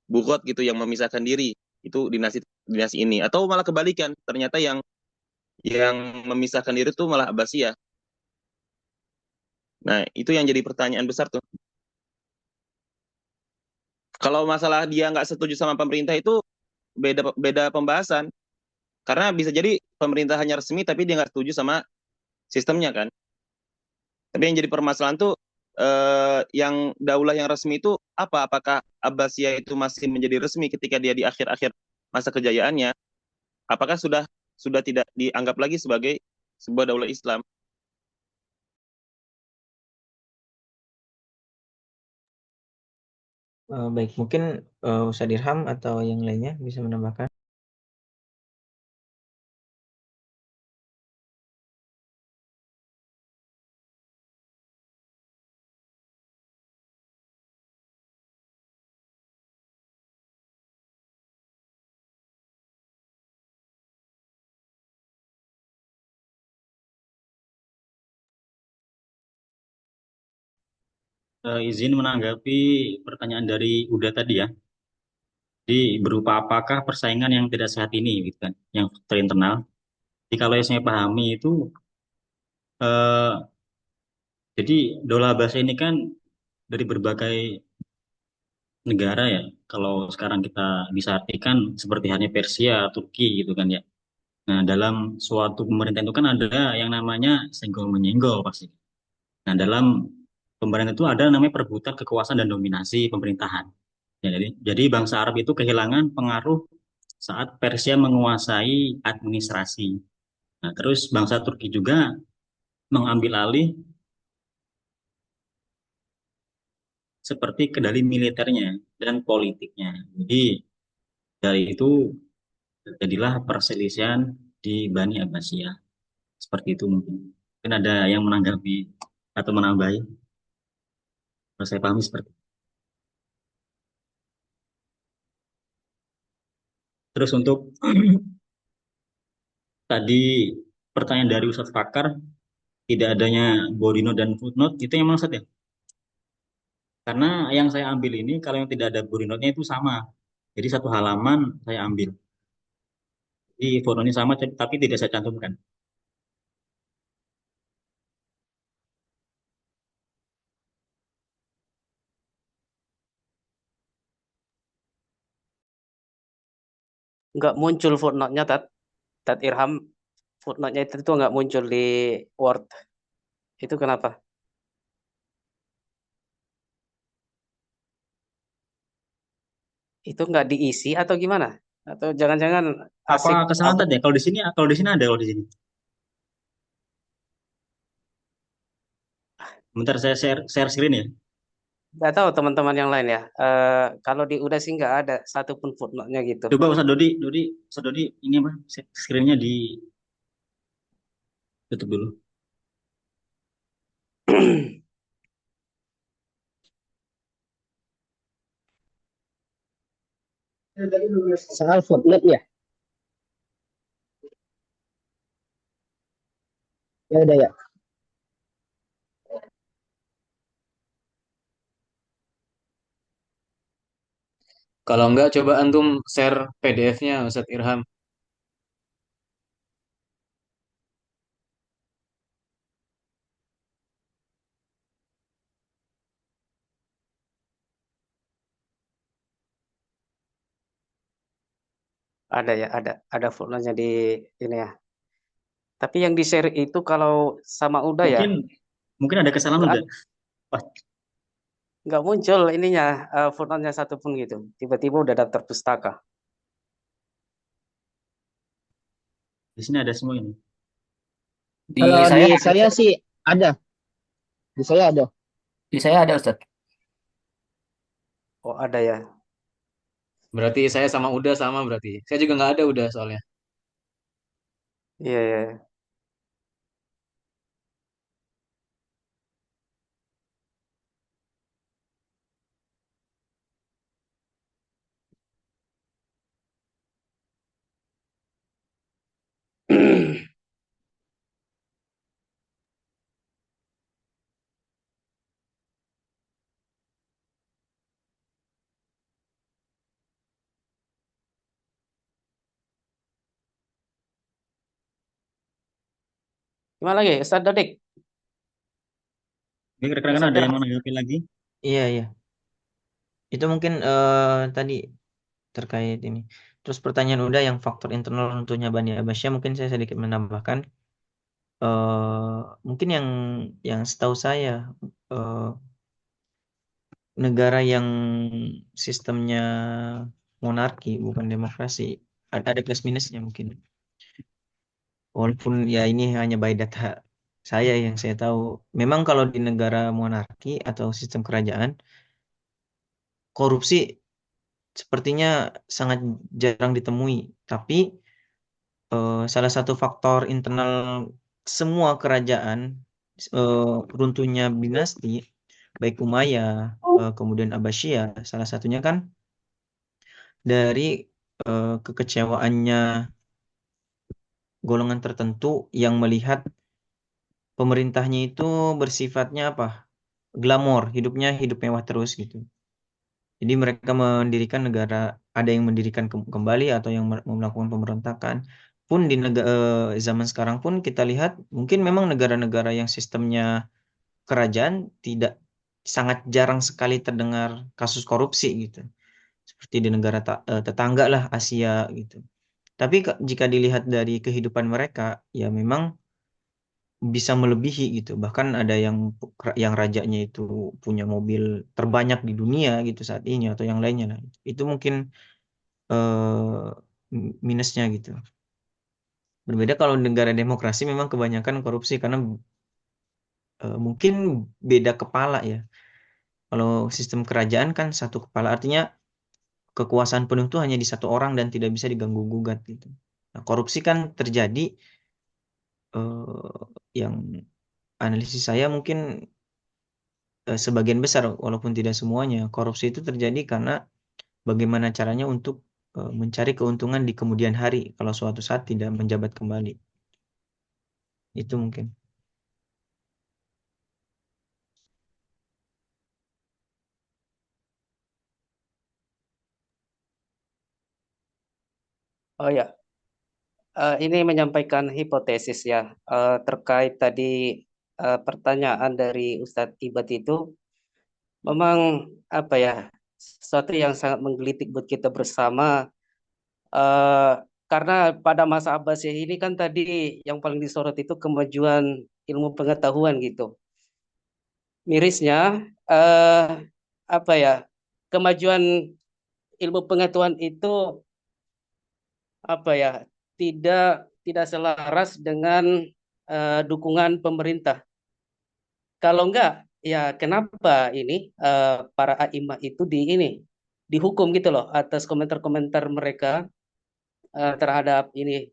Bughat gitu yang memisahkan diri itu dinasti dinasti ini, atau malah kebalikan, ternyata yang memisahkan diri itu malah Abbasiyah. Nah, itu yang jadi pertanyaan besar tuh. Kalau masalah dia nggak setuju sama pemerintah itu beda beda pembahasan. Karena bisa jadi pemerintah hanya resmi tapi dia nggak setuju sama sistemnya kan. Tapi yang jadi permasalahan tuh yang daulah yang resmi itu apa? Apakah Abbasiyah itu masih menjadi resmi ketika dia di akhir-akhir masa kejayaannya? Apakah sudah tidak dianggap lagi sebagai sebuah daulah Islam? Baik, mungkin Ustadz Dirham atau yang lainnya bisa menambahkan. Izin menanggapi pertanyaan dari Uda tadi ya. Jadi berupa apakah persaingan yang tidak sehat ini, gitu kan, yang faktor internal. Jadi kalau yang saya pahami itu, eh, jadi dola bahasa ini kan dari berbagai negara ya. Kalau sekarang kita bisa artikan seperti halnya Persia, Turki gitu kan ya. Nah, dalam suatu pemerintahan itu kan ada yang namanya senggol menyenggol pasti. Nah, dalam pemerintahan itu ada namanya perebutan kekuasaan dan dominasi pemerintahan. Ya, jadi bangsa Arab itu kehilangan pengaruh saat Persia menguasai administrasi. Nah, terus bangsa Turki juga mengambil alih seperti kendali militernya dan politiknya. Jadi dari itu jadilah perselisihan di Bani Abbasiyah. Seperti itu mungkin. Mungkin ada yang menanggapi atau menambahi. Kalau saya pahami seperti itu. Terus untuk tadi pertanyaan dari Ustadz Fakar, tidak adanya body note dan footnote, itu yang maksud ya? Karena yang saya ambil ini, kalau yang tidak ada body note-nya itu sama. Jadi satu halaman saya ambil. Jadi fotonya sama, tapi tidak saya cantumkan. Nggak muncul footnote-nya, Tat Irham. Footnote-nya itu tuh nggak muncul di Word. Itu kenapa? Itu nggak diisi atau gimana? Atau jangan-jangan Apa asik kesalahan tadi ya? Kalau di sini ada, kalau di sini. Bentar saya share screen ya. nggak tahu teman-teman yang lain ya. Kalau di Udah sih nggak ada satupun footnote-nya gitu. Coba Ustaz Dodi ini apa? Screen-nya ditutup dulu. Soal footnote ya. Ya udah ya. Kalau enggak, coba antum share PDF-nya, Ustadz Irham. Ada ya, ada footnote-nya di ini ya. Tapi yang di share itu kalau sama Udah ya, Mungkin mungkin ada kesalahan nggak udah. Wah, nggak muncul ininya footnote-nya satupun gitu. Tiba-tiba udah daftar pustaka. Di sini ada semua ini. Di Kalau saya di saya sih ada. Di saya ada. di saya ada Ustadz. Oh, ada ya. Berarti saya sama Uda sama berarti. Saya juga nggak ada Uda soalnya. Iya, iya. Gimana lagi, Ustadz Dodik? Oke, rekan-rekan Ustadz ada yang Dirham? mau menanggapi lagi? Iya, iya. Itu mungkin tadi terkait ini. Terus pertanyaan udah yang faktor internal runtuhnya Bani Abbasiyah, mungkin saya sedikit menambahkan. Mungkin yang setahu saya eh, negara yang sistemnya monarki bukan demokrasi ada plus minusnya mungkin. Walaupun ya ini hanya by data saya yang saya tahu. Memang kalau di negara monarki atau sistem kerajaan, korupsi sepertinya sangat jarang ditemui. Tapi salah satu faktor internal semua kerajaan runtuhnya dinasti, baik Umayyah, kemudian Abbasiyah, salah satunya kan dari kekecewaannya golongan tertentu yang melihat pemerintahnya itu bersifatnya apa? Glamor, hidupnya hidup mewah terus gitu. Jadi mereka mendirikan negara, ada yang mendirikan kembali atau yang melakukan pemberontakan. Pun di zaman sekarang pun kita lihat mungkin memang negara-negara yang sistemnya kerajaan tidak sangat jarang sekali terdengar kasus korupsi gitu. Seperti di negara tetangga lah Asia gitu. Tapi jika dilihat dari kehidupan mereka, ya memang bisa melebihi gitu. Bahkan ada yang rajanya itu punya mobil terbanyak di dunia gitu saat ini atau yang lainnya lah. Itu mungkin minusnya gitu. Berbeda kalau negara demokrasi memang kebanyakan korupsi karena mungkin beda kepala ya. Kalau sistem kerajaan kan satu kepala artinya kekuasaan penuh itu hanya di satu orang dan tidak bisa diganggu gugat gitu. Nah, korupsi kan terjadi yang analisis saya mungkin sebagian besar walaupun tidak semuanya korupsi itu terjadi karena bagaimana caranya untuk mencari keuntungan di kemudian hari kalau suatu saat tidak menjabat kembali. Itu mungkin. Oh ya, ini menyampaikan hipotesis ya terkait tadi pertanyaan dari Ustadz Ibad itu memang apa ya sesuatu yang sangat menggelitik buat kita bersama eh, karena pada masa Abbasiyah ini kan tadi yang paling disorot itu kemajuan ilmu pengetahuan gitu. Mirisnya eh, apa ya kemajuan ilmu pengetahuan itu apa ya tidak tidak selaras dengan dukungan pemerintah. Kalau enggak, ya kenapa ini para aimah itu dihukum gitu loh atas komentar-komentar mereka terhadap ini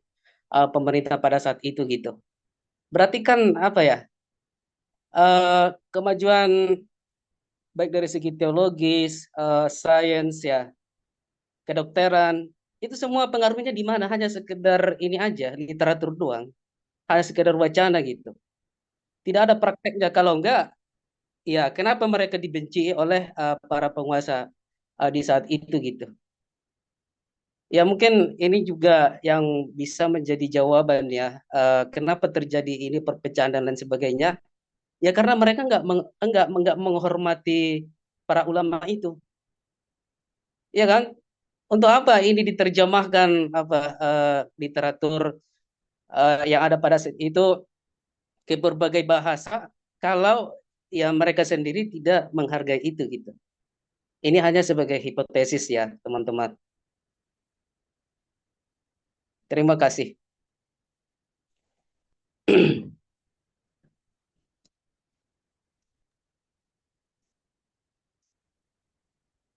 pemerintah pada saat itu gitu. Berarti kan apa ya kemajuan baik dari segi teologis, sains ya, kedokteran itu semua pengaruhnya di mana? Hanya sekedar ini aja literatur doang, hanya sekedar wacana gitu. Tidak ada prakteknya. Kalau enggak, ya kenapa mereka dibenci oleh para penguasa di saat itu gitu. Ya mungkin ini juga yang bisa menjadi jawaban ya kenapa terjadi ini perpecahan dan lain sebagainya. Ya karena mereka enggak menghormati para ulama itu. Ya kan? Untuk apa ini diterjemahkan apa literatur yang ada pada saat itu ke berbagai bahasa kalau ya mereka sendiri tidak menghargai itu gitu. Ini hanya sebagai hipotesis ya, teman-teman. Terima kasih.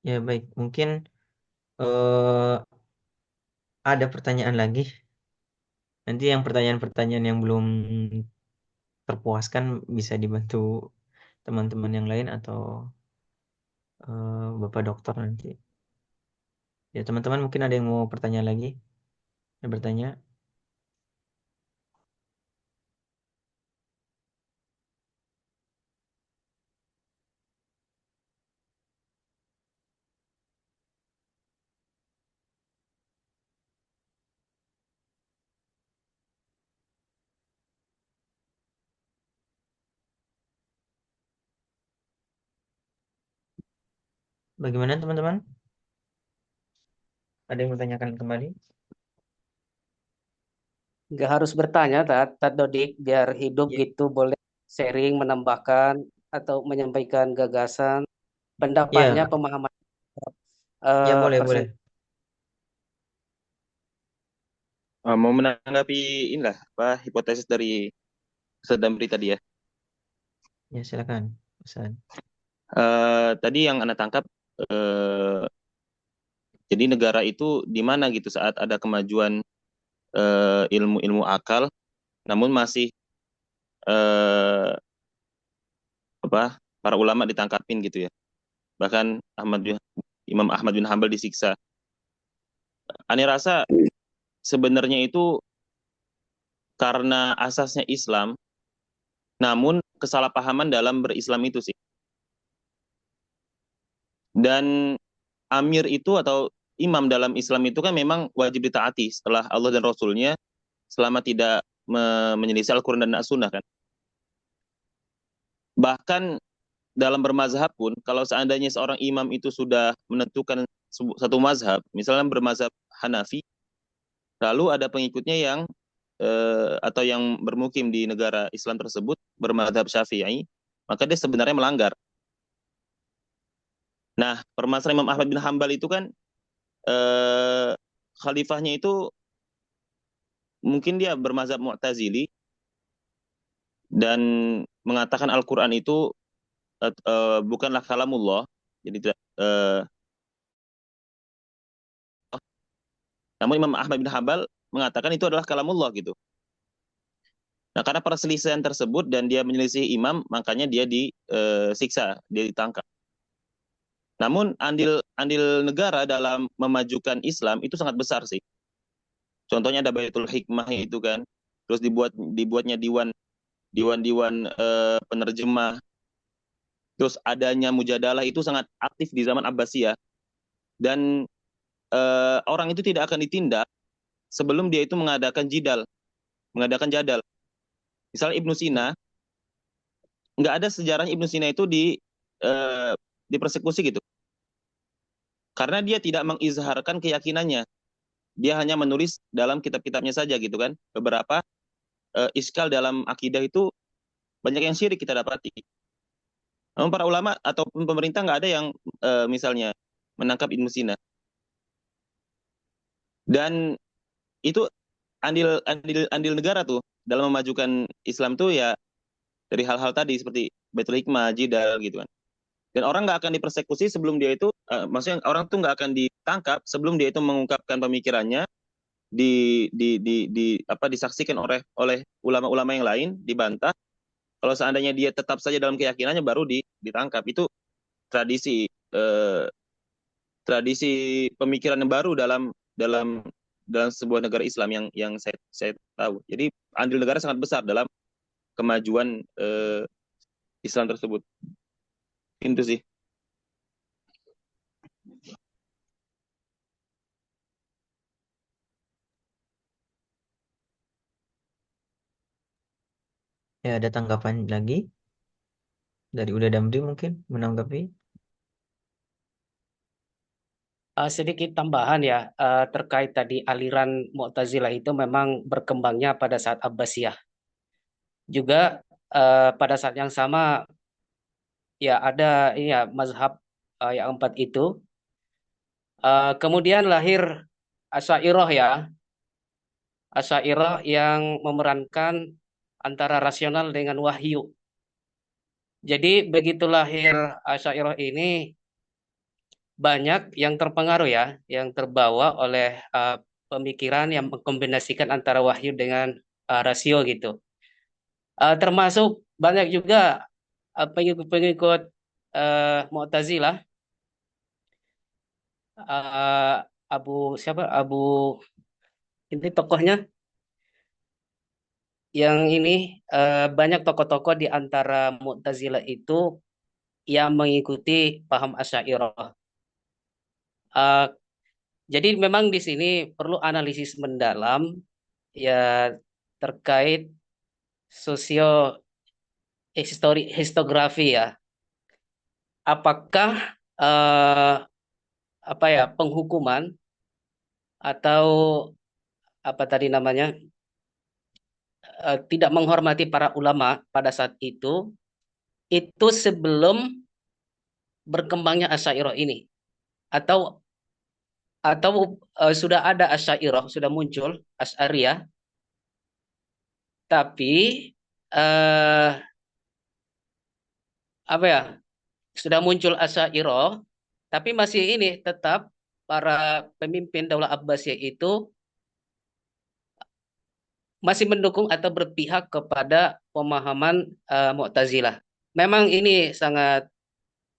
Ya baik, mungkin eh, ada pertanyaan lagi. Nanti yang pertanyaan-pertanyaan yang belum terpuaskan bisa dibantu teman-teman yang lain atau Bapak Dokter nanti. Ya teman-teman mungkin ada yang mau pertanyaan lagi? Yang bertanya? Bagaimana teman-teman? Ada yang bertanyakan kembali? Nggak harus bertanya, Tat Dodik, biar hidup Ya, gitu, boleh sharing, menambahkan, atau menyampaikan gagasan, pendapatnya, ya, pemahaman ya boleh, boleh. persen. Mau menanggapi inilah apa hipotesis dari Ustadz Damri tadi ya. Ya silakan, Ustaz. Tadi yang Anda tangkap, eh, jadi negara itu di mana gitu saat ada kemajuan ilmu-ilmu akal, namun masih eh, apa para ulama ditangkapin gitu ya. Bahkan Imam Ahmad bin Hambal disiksa. Aneh rasa sebenarnya itu karena asasnya Islam, namun kesalahpahaman dalam berislam itu sih. Dan amir itu atau imam dalam Islam itu kan memang wajib ditaati setelah Allah dan Rasulnya selama tidak menyelisih Al-Quran dan As-Sunnah kan. Bahkan dalam bermazhab pun, kalau seandainya seorang imam itu sudah menentukan satu mazhab, misalnya bermazhab Hanafi, lalu ada pengikutnya yang atau yang bermukim di negara Islam tersebut bermazhab Syafi'i, maka dia sebenarnya melanggar. Nah, permasalahan Imam Ahmad bin Hambal itu kan eh, khalifahnya itu mungkin dia bermazhab Mu'tazili dan mengatakan Al-Quran itu bukanlah kalamullah, jadi tidak. Namun Imam Ahmad bin Hambal mengatakan itu adalah kalamullah gitu. Nah, karena perselisihan tersebut dan dia menyelisih imam, makanya dia disiksa, dia ditangkap. Namun andil andil negara dalam memajukan Islam itu sangat besar sih. Contohnya ada Baitul Hikmah itu kan, terus dibuatnya diwan penerjemah, terus adanya mujadalah itu sangat aktif di zaman Abbasiyah dan orang itu tidak akan ditindak sebelum dia itu mengadakan jadal. Misal Ibnu Sina, nggak ada sejarahnya Ibnu Sina itu eh, dipersekusi gitu, karena dia tidak mengizharkan keyakinannya. Dia hanya menulis dalam kitab-kitabnya saja gitu kan. Beberapa iskal dalam akidah itu banyak yang syirik kita dapati. Namun para ulama atau pemerintah nggak ada yang misalnya menangkap Ibnu Sina. Dan itu andil andil andil negara tuh dalam memajukan Islam tuh ya dari hal-hal tadi seperti Baitul Hikmah, Jidal gitu kan. Dan orang nggak akan dipersekusi sebelum dia itu, maksudnya orang tuh nggak akan ditangkap sebelum dia itu mengungkapkan pemikirannya disaksikan oleh ulama-ulama yang lain, dibantah. Kalau seandainya dia tetap saja dalam keyakinannya baru ditangkap. Itu tradisi eh, tradisi pemikiran yang baru dalam dalam dalam sebuah negara Islam yang saya tahu. Jadi andil negara sangat besar dalam kemajuan Islam tersebut. Itu sih. Ya ada tanggapan lagi dari Uda Damri mungkin menanggapi? Sedikit tambahan ya, terkait tadi aliran Mu'tazilah itu memang berkembangnya pada saat Abbasiyah. Juga pada saat yang sama ya ada ya mazhab yang empat itu. Kemudian lahir Asy'ariyah ya, Asy'ariyah yang memerankan antara rasional dengan wahyu. Jadi begitu lahir Asy'ariyah ini banyak yang terpengaruh ya, yang terbawa oleh pemikiran yang mengkombinasikan antara wahyu dengan rasio gitu. Termasuk banyak juga pengikut-pengikut Mu'tazilah, Abu ini tokohnya yang ini banyak tokoh-tokoh di antara Mu'tazilah itu yang mengikuti paham Asy'ariyah. Jadi memang di sini perlu analisis mendalam ya terkait sosio histografi ya. Apakah penghukuman atau apa tadi namanya tidak menghormati para ulama pada saat itu sebelum berkembangnya Asy'ariyah ini atau sudah ada Asy'ariyah, sudah muncul Asy'ariyah, tapi eh, sudah muncul Asy'ariyah, tapi masih ini tetap para pemimpin Daulah Abbasiyah itu masih mendukung atau berpihak kepada pemahaman Mu'tazilah. Memang ini sangat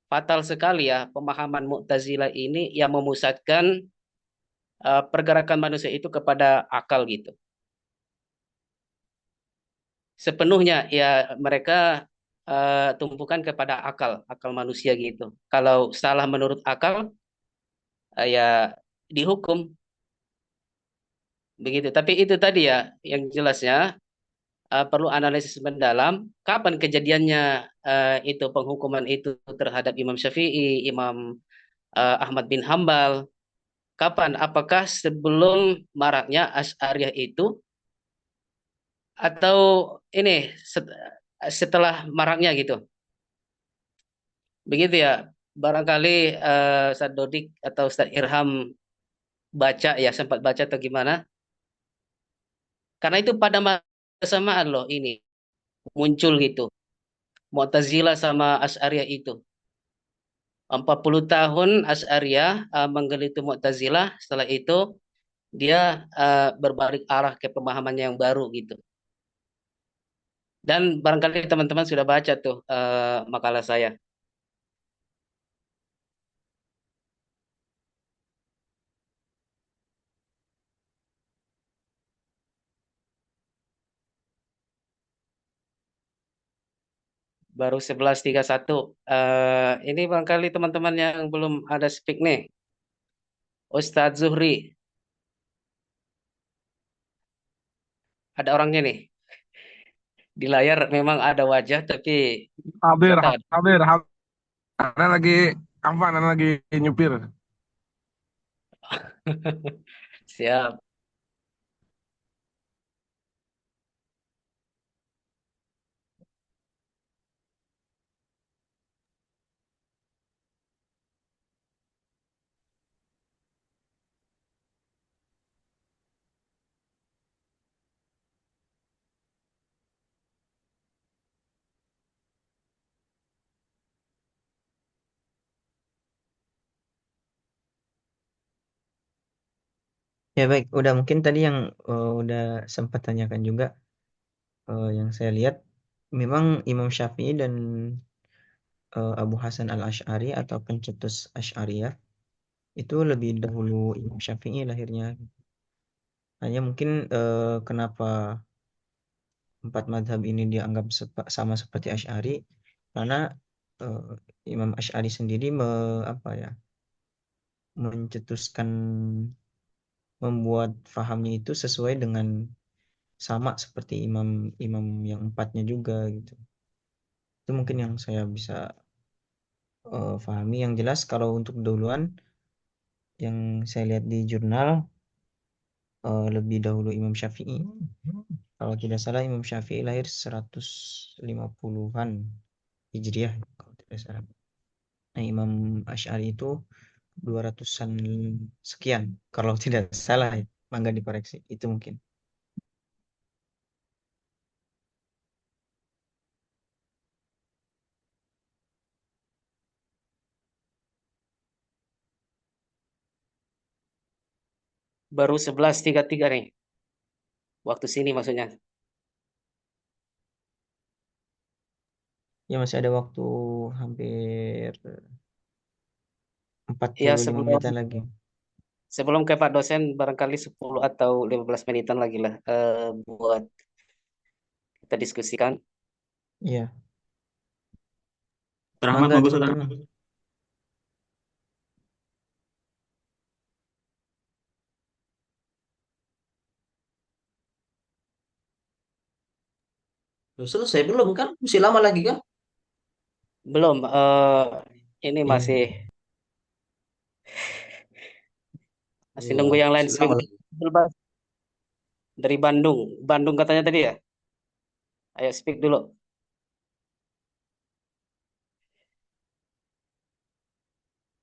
fatal sekali ya, pemahaman Mu'tazilah ini yang memusatkan pergerakan manusia itu kepada akal gitu. Sepenuhnya ya mereka tumpukan kepada akal manusia gitu. Kalau salah menurut akal ya dihukum begitu. Tapi itu tadi ya yang jelasnya perlu analisis mendalam kapan kejadiannya itu penghukuman itu terhadap Imam Syafi'i, Imam Ahmad bin Hambal. Kapan? Apakah sebelum maraknya Asy'ariyah itu atau ini setelah maraknya gitu? Begitu ya. Barangkali Ustaz Dodik atau Ustaz Irham baca ya, sempat baca atau gimana? Karena itu pada masa bersamaan loh ini muncul gitu. Mu'tazilah sama Asy'ariyah itu. 40 tahun Asy'ariyah menggeliti Mu'tazilah, setelah itu dia berbalik arah ke pemahaman yang baru gitu. Dan barangkali teman-teman sudah baca tuh makalah saya. Baru 11.31. Ini barangkali teman-teman yang belum ada speak nih. Ustadz Zuhri. Ada orangnya nih. Di layar memang ada wajah tapi Hadir, nggak tahu. hadir, hadir. Ana lagi kapan? Ana lagi nyupir. Siap. Ya baik, udah mungkin tadi yang udah sempat tanyakan juga yang saya lihat memang Imam Syafi'i dan Abu Hasan al-Asy'ari atau pencetus Asy'ariyah itu lebih dahulu Imam Syafi'i lahirnya. Hanya mungkin kenapa empat madhab ini dianggap sama seperti Asy'ari karena Imam Asy'ari sendiri mencetuskan, membuat fahamnya itu sesuai dengan sama seperti imam-imam yang empatnya juga gitu. Itu mungkin yang saya bisa pahami. Yang jelas kalau untuk dahuluan yang saya lihat di jurnal lebih dahulu Imam Syafi'i. Kalau tidak salah Imam Syafi'i lahir 150-an Hijriah kalau tidak salah. Nah, Imam Asy'ari itu 200-an sekian kalau tidak salah ya. Mangga dikoreksi. Itu mungkin. Baru 11.33 nih. Waktu sini maksudnya. Ya masih ada waktu hampir Ya 45 sebelum menitan lagi. sebelum ke Pak dosen barangkali 10 atau 15 menitan lagi lah buat kita diskusikan. Iya, Rahmat, mangga monggo Sultan. teman-teman. Loh, selesai belum kan? Masih lama lagi kan? Belum ini Iya, masih nunggu Wah, yang lain masih speak lama lagi. dari Bandung. Bandung katanya tadi ya. Ayo speak dulu.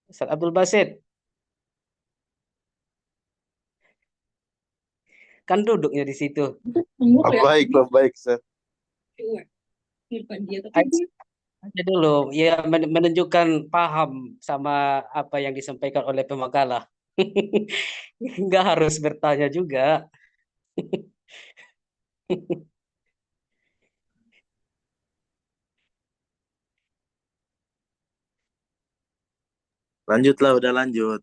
Ustaz Abdul Basit, kan duduknya di situ. Baik, baik, Seth. Aja dulu, ya menunjukkan paham sama apa yang disampaikan oleh pemakalah. Nggak harus bertanya juga. Lanjutlah, udah lanjut.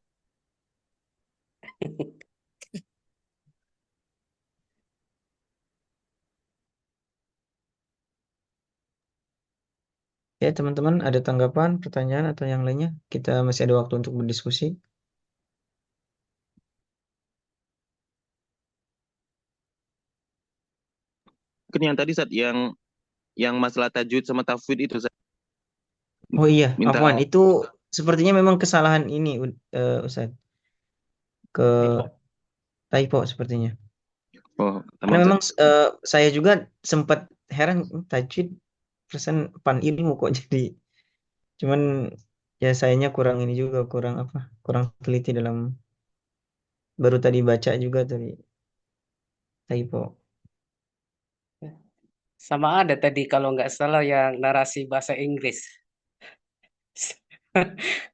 ya teman-teman ada tanggapan, pertanyaan atau yang lainnya? Kita masih ada waktu untuk berdiskusi. Mungkin yang tadi saat yang masalah tajwid sama tafwid itu Sat. Oh iya, Minta Afwan, itu sepertinya memang kesalahan ini, Ustaz. Ke typo sepertinya. Karena teman memang saya juga sempat heran tajwid persen pan ilmu kok jadi. Cuman ya sayanya kurang ini juga, kurang teliti dalam baru tadi baca juga tadi typo. Sama ada tadi kalau nggak salah yang narasi bahasa Inggris.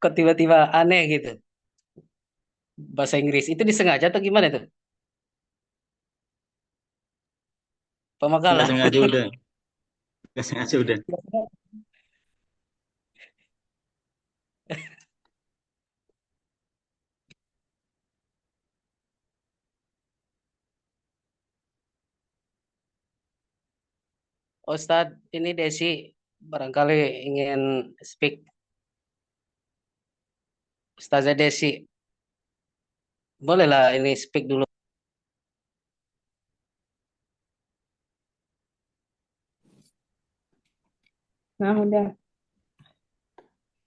Kok tiba-tiba aneh gitu. Bahasa Inggris itu disengaja atau gimana tuh? Nggak Pemakalah. sengaja udah. Nggak sengaja udah. Ustadz, ini Desi barangkali ingin speak. Ustazah Desi, bolehlah ini speak dulu. Nah, udah.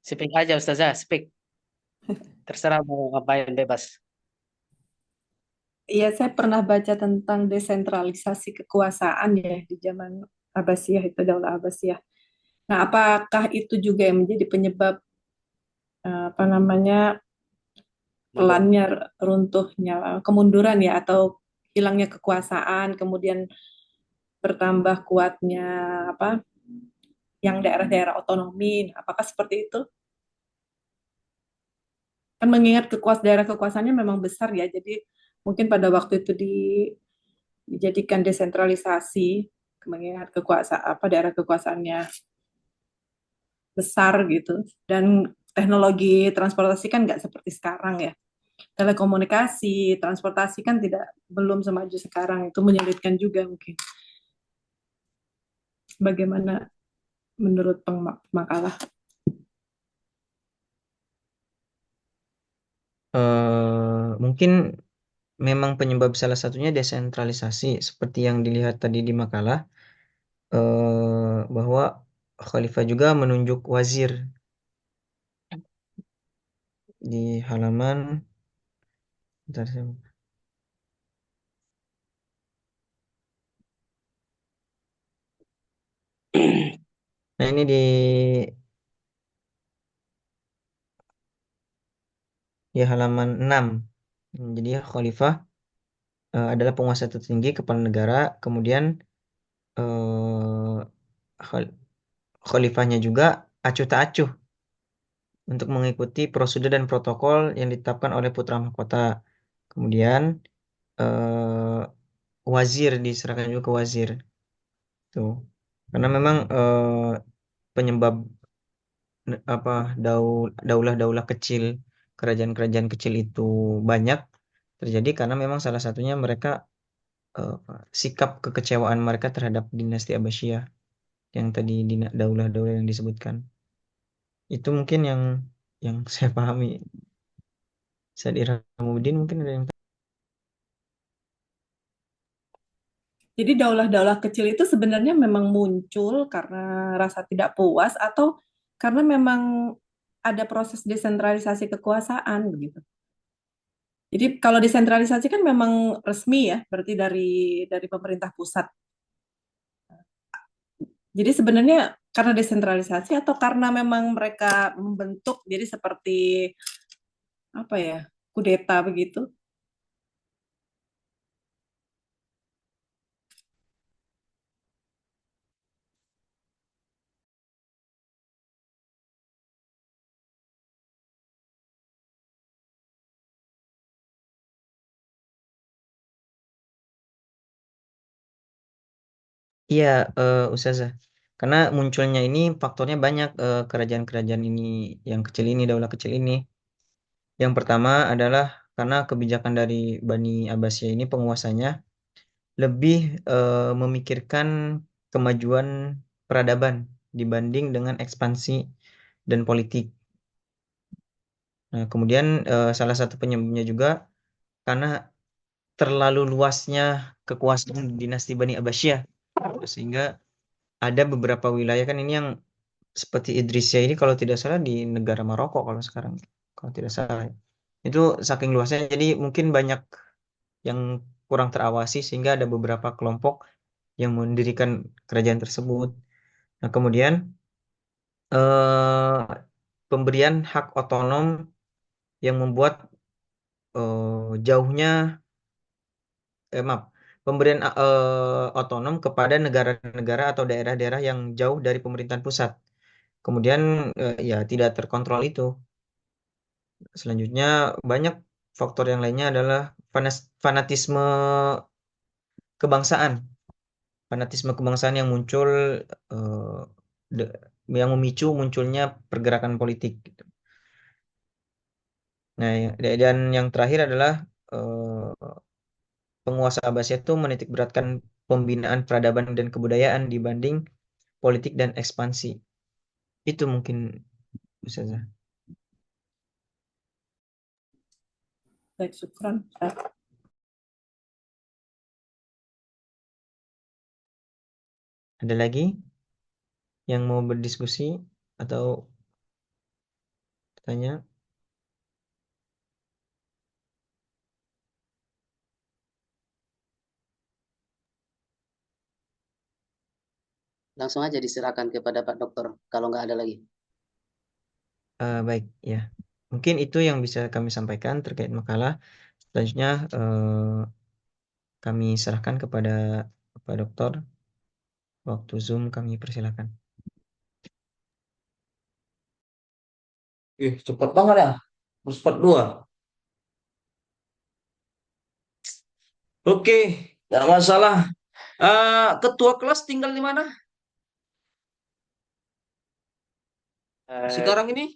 Speak aja Ustazah, speak. Terserah mau ngapain bebas. Iya, saya pernah baca tentang desentralisasi kekuasaan ya di zaman Abbasiyah itu Daulah Abbasiyah. Nah, apakah itu juga yang menjadi penyebab apa namanya pelannya runtuhnya kemunduran ya atau hilangnya kekuasaan, kemudian bertambah kuatnya apa yang daerah-daerah otonomi. Apakah seperti itu? Kan mengingat daerah kekuasaannya memang besar ya, jadi mungkin pada waktu itu dijadikan desentralisasi, mengingat daerah kekuasaannya besar gitu, dan teknologi transportasi kan nggak seperti sekarang ya. Telekomunikasi, transportasi kan belum semaju sekarang, itu menyulitkan juga mungkin. Bagaimana menurut pemakalah? Mungkin memang penyebab salah satunya desentralisasi seperti yang dilihat tadi di makalah, bahwa khalifah juga menunjuk wazir di halaman bentar, nah ini di halaman 6. Jadi khalifah adalah penguasa tertinggi kepala negara, kemudian khalifahnya juga acuh tak acuh untuk mengikuti prosedur dan protokol yang ditetapkan oleh putra mahkota. Kemudian eh, wazir, diserahkan juga ke wazir tuh. Karena memang penyebab apa daulah-daulah kecil, kerajaan-kerajaan kecil itu banyak terjadi karena memang salah satunya mereka sikap kekecewaan mereka terhadap dinasti Abbasiyah yang tadi daulah-daulah yang disebutkan. Itu mungkin yang saya pahami. Said Irhamuddin mungkin ada yang Jadi daulah-daulah kecil itu sebenarnya memang muncul karena rasa tidak puas atau karena memang ada proses desentralisasi kekuasaan begitu. Jadi kalau desentralisasi kan memang resmi ya, berarti dari pemerintah pusat. Jadi sebenarnya karena desentralisasi atau karena memang mereka membentuk jadi seperti apa ya, kudeta begitu. Iya, Ustazah. Karena munculnya ini faktornya banyak, kerajaan-kerajaan ini yang kecil ini, daulah kecil ini. Yang pertama adalah karena kebijakan dari Bani Abbasiyah ini penguasanya lebih memikirkan kemajuan peradaban dibanding dengan ekspansi dan politik. Nah, kemudian salah satu penyebabnya juga karena terlalu luasnya kekuasaan dinasti Bani Abbasiyah, sehingga ada beberapa wilayah kan ini yang seperti Idrisiyah ini kalau tidak salah di negara Maroko kalau sekarang, kalau tidak salah. Itu saking luasnya jadi mungkin banyak yang kurang terawasi sehingga ada beberapa kelompok yang mendirikan kerajaan tersebut. Nah, kemudian eh, pemberian hak otonom yang membuat jauhnya maaf, pemberian otonom kepada negara-negara atau daerah-daerah yang jauh dari pemerintahan pusat. Kemudian ya tidak terkontrol itu. Selanjutnya banyak faktor yang lainnya adalah fanatisme kebangsaan. Fanatisme kebangsaan yang muncul eh, de- yang memicu munculnya pergerakan politik gitu. Nah, dan yang terakhir adalah penguasa Abbasiyah itu menitikberatkan pembinaan peradaban dan kebudayaan dibanding politik dan ekspansi. Itu mungkin Ustazah. Baik, syukran. Ada lagi yang mau berdiskusi atau tanya? Langsung aja diserahkan kepada Pak Dokter kalau nggak ada lagi. Baik, ya. Mungkin itu yang bisa kami sampaikan terkait makalah. Selanjutnya kami serahkan kepada Pak Dokter. Waktu Zoom kami persilakan. Cepat banget ya. Cepat dua. Oke, tidak masalah. Ketua kelas tinggal di mana Eh, sekarang ini?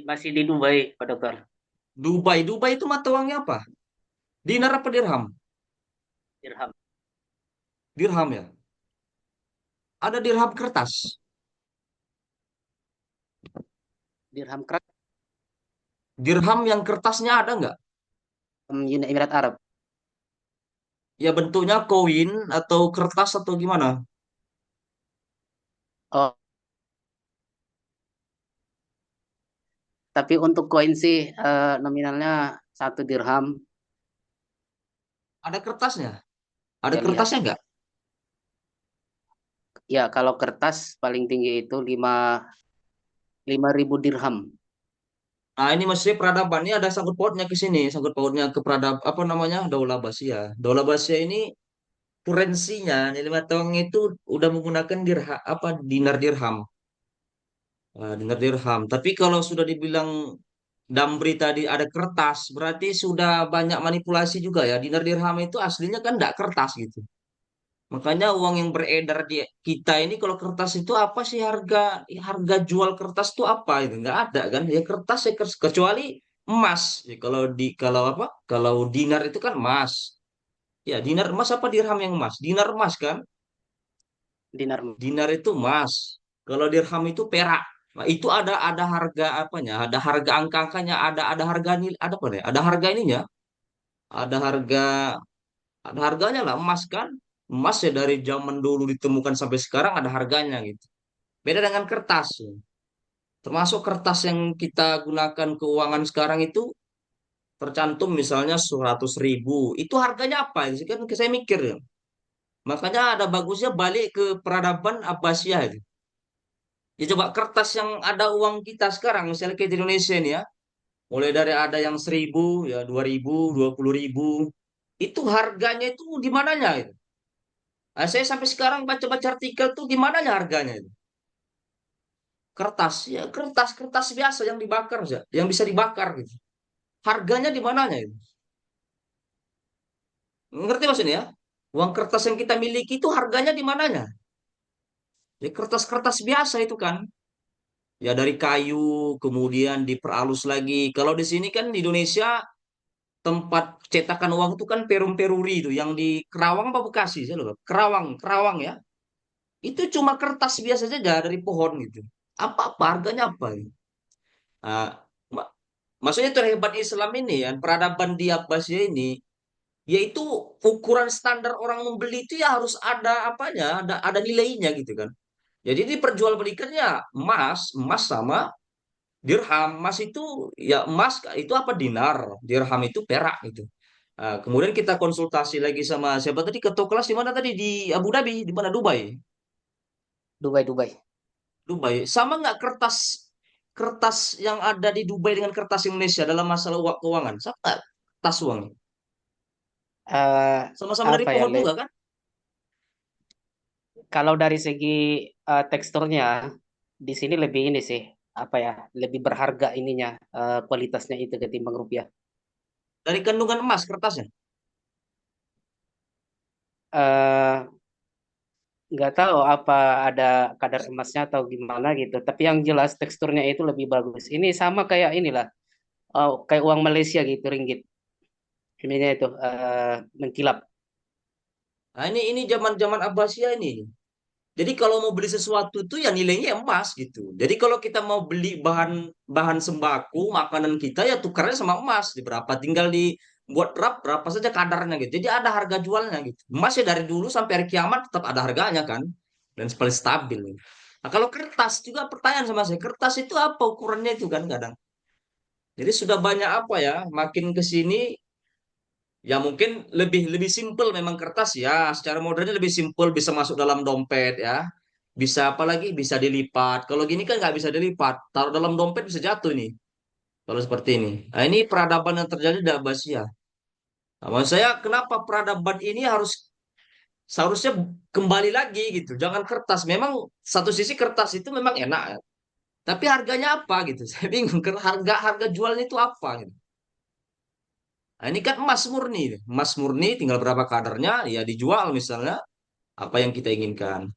masih di Dubai, Pak Dokter. Dubai. Dubai itu mata uangnya apa? Dinar apa dirham? Dirham. Dirham ya. Ada dirham kertas. Dirham kerak. Dirham yang kertasnya ada nggak? Uni Emirat Arab. Ya bentuknya koin atau kertas atau gimana? Oh, tapi untuk koin sih nominalnya 1 dirham. Ada kertasnya? Ada Saya lihat. kertasnya nggak? Ya, kalau kertas paling tinggi itu 5.000 dirham. Nah ini maksudnya peradaban ini ada sangkut pautnya ke sini, sangkut pautnya ke peradab apa namanya Daulah Abbasiyah. Daulah Abbasiyah ini kurensinya nilai mata uangnya itu udah menggunakan dirham apa dinar dirham. Dinar dirham. Tapi kalau sudah dibilang Damri tadi ada kertas, berarti sudah banyak manipulasi juga ya. Dinar dirham itu aslinya kan enggak kertas gitu. Makanya uang yang beredar di kita ini kalau kertas itu apa sih harga jual kertas itu apa itu? Nggak ada kan? Ya kertas ya kecuali emas. Ya, kalau apa? Kalau dinar itu kan emas. Ya dinar emas apa dirham yang emas? Dinar emas kan? Dinar. Dinar itu emas. Kalau dirham itu perak. Nah, itu ada harga apanya? Ada harga angka-angkanya, ada harga nilai, ada apa nih? Ada harga ininya, ada harganya lah emas kan. Emas ya dari zaman dulu ditemukan sampai sekarang ada harganya gitu. Beda dengan kertas. Termasuk kertas yang kita gunakan keuangan sekarang itu tercantum misalnya 100.000. Itu harganya apa? Itu kan saya mikir ya. Makanya ada bagusnya balik ke peradaban Abbasiyah itu. Ya coba kertas yang ada uang kita sekarang, misalnya kayak di Indonesia ini ya, mulai dari ada yang 1.000, ya 2.000, 20.000, itu harganya itu di mananya itu? Nah, saya sampai sekarang baca-baca artikel tuh di mananya harganya itu? Kertas, ya kertas biasa yang dibakar saja, yang bisa dibakar gitu. Harganya di mananya itu? Ngerti maksudnya ya? Uang kertas yang kita miliki itu harganya di mananya? Ya kertas-kertas biasa itu kan. Ya dari kayu, kemudian diperhalus lagi. Kalau di sini kan di Indonesia tempat cetakan uang itu kan Perum Peruri itu yang di Kerawang apa Bekasi saya lupa. Kerawang ya. Itu cuma kertas biasa saja dari pohon gitu. Apa harganya apa ini? Ah, mak- maksudnya terhebat Islam ini ya, peradaban di Abbasiyah ini, yaitu ukuran standar orang membeli itu ya harus ada apanya, ada nilainya gitu kan. Jadi diperjualbelikannya emas sama dirham. Emas itu ya emas itu apa dinar, dirham itu perak gitu. Nah, kemudian kita konsultasi lagi sama siapa tadi ketua kelas di mana tadi di Abu Dhabi, di mana Dubai? Dubai. Dubai. Sama nggak kertas kertas yang ada di Dubai dengan kertas Indonesia dalam masalah keuangan? Sama nggak kertas uang? Eh, Sama-sama dari apa ya? pohon juga kan? Kalau dari segi teksturnya, di sini lebih ini sih, apa ya? Lebih berharga ininya, kualitasnya itu ketimbang rupiah. Dari kandungan emas kertasnya. eh nggak tahu apa ada kadar emasnya atau gimana gitu. Tapi yang jelas teksturnya itu lebih bagus. Ini sama kayak inilah, kayak uang Malaysia gitu, ringgit. Ininya itu mengkilap. Nah, ini zaman-zaman Abbasiyah ini. Jadi kalau mau beli sesuatu tuh ya nilainya emas gitu. Jadi kalau kita mau beli bahan bahan sembako, makanan kita ya tukarnya sama emas. Di berapa tinggal dibuat berapa saja kadarnya gitu. Jadi ada harga jualnya gitu. Emas ya dari dulu sampai hari kiamat tetap ada harganya kan. Dan paling stabil. Nah, kalau kertas juga pertanyaan sama saya, kertas itu apa ukurannya itu kan kadang. Jadi sudah banyak apa ya, makin ke sini ya mungkin lebih lebih simpel memang kertas ya. Secara modernnya lebih simpel bisa masuk dalam dompet ya. Bisa apa lagi? Bisa dilipat. Kalau gini kan nggak bisa dilipat. Taruh dalam dompet bisa jatuh nih. Kalau seperti ini. Nah ini peradaban yang terjadi di Abbasiyah. Nah, maksud saya kenapa peradaban ini seharusnya kembali lagi gitu. Jangan kertas. Memang satu sisi kertas itu memang enak, ya. Tapi harganya apa gitu? Saya bingung. Harga harga jualnya itu apa gitu. Nah, ini kan emas murni. Emas murni tinggal berapa kadarnya ya dijual misalnya apa yang kita inginkan.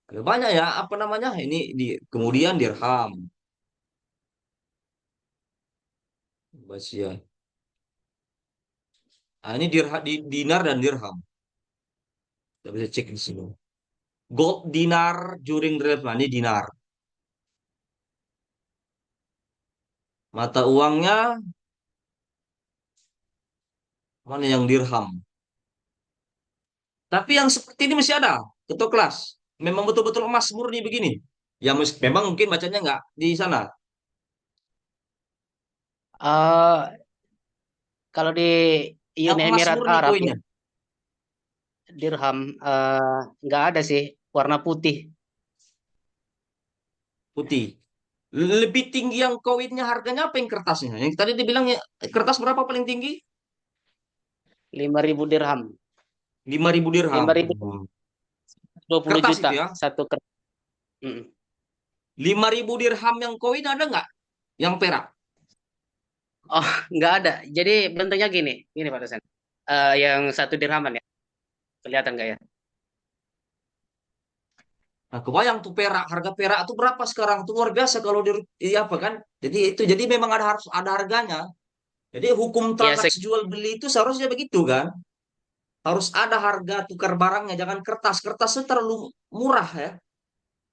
Ada banyak ya apa namanya? Ini kemudian dirham. Abbasiyah. Nah, ini dinar dan dirham. Kita bisa cek di sini. Gold dinar during rev. Nah, ini dinar. Mata uangnya mana yang dirham. Tapi yang seperti ini masih ada. Ketua kelas. Memang betul-betul emas murni begini. Ya memang mungkin bacanya nggak di sana. eh kalau di Yang Uni emas Emirat murni Arab ya, koinnya. dirham nggak ada sih, warna putih. Putih. Lebih tinggi yang koinnya harganya apa yang kertasnya? Yang tadi dibilang ya, kertas berapa paling tinggi? 5.000 dirham. 5.000 dirham. 5.000, 20 Kertas juta itu ya. satu kertas. 5.000 dirham yang koin ada nggak? Yang perak. Oh, nggak ada. Jadi bentuknya gini, gini Pak dosen. Yang 1 dirhaman ya, kelihatan nggak ya? Nah, kebayang tuh perak, harga perak tuh berapa sekarang? Tuh luar biasa kalau di apa kan? Jadi memang harus ada harganya. Jadi hukum Ya, transaksi jual beli itu seharusnya begitu kan? Harus ada harga tukar barangnya, jangan kertas. Kertas itu terlalu murah ya.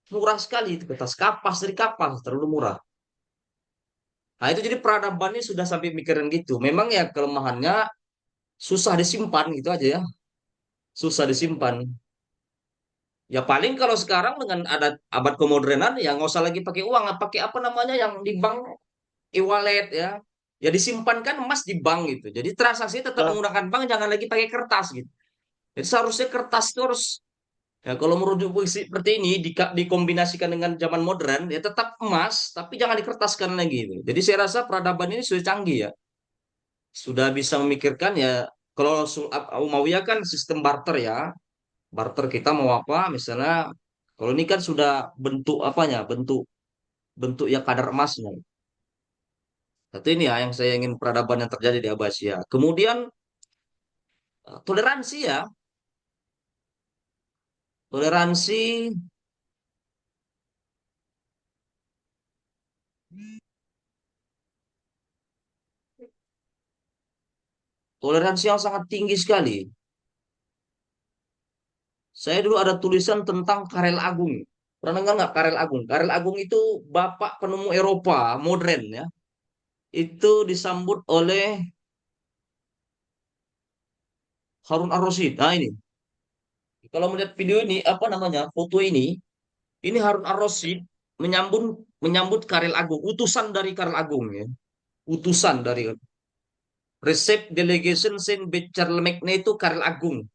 Murah sekali itu kertas. Kapas dari kapas terlalu murah. Nah, itu jadi peradabannya sudah sampai mikirin gitu. Memang ya kelemahannya susah disimpan gitu aja ya. Susah disimpan. Ya paling kalau sekarang dengan ada abad kemodernan ya nggak usah lagi pakai uang, pakai apa namanya yang di bank e-wallet ya. Ya disimpan kan emas di bank gitu. Jadi transaksi tetap oh, menggunakan bank, jangan lagi pakai kertas gitu. Jadi seharusnya kertas itu harus ya kalau merujuk seperti ini dikombinasikan dengan zaman modern ya tetap emas tapi jangan dikertaskan lagi gitu. Jadi saya rasa peradaban ini sudah canggih ya. Sudah bisa memikirkan ya kalau Umayyah kan sistem barter ya. Barter kita mau apa misalnya kalau ini kan sudah bentuk apanya? Bentuk bentuk ya kadar emasnya. Satu ini ya yang saya ingin peradaban yang terjadi di Abbasiyah. Kemudian toleransi ya. Toleransi toleransi yang sangat tinggi sekali. Saya dulu ada tulisan tentang Karel Agung. Pernah dengar nggak Karel Agung? Karel Agung itu bapak penemu Eropa modern ya. Itu disambut oleh Harun Ar-Rasyid. Nah ini, kalau melihat video ini, apa namanya, foto ini Harun Ar-Rasyid menyambut menyambut Karel Agung, utusan dari Karel Agung ya. Utusan dari Recep Delegation Saint Bartholomew itu Karel Agung.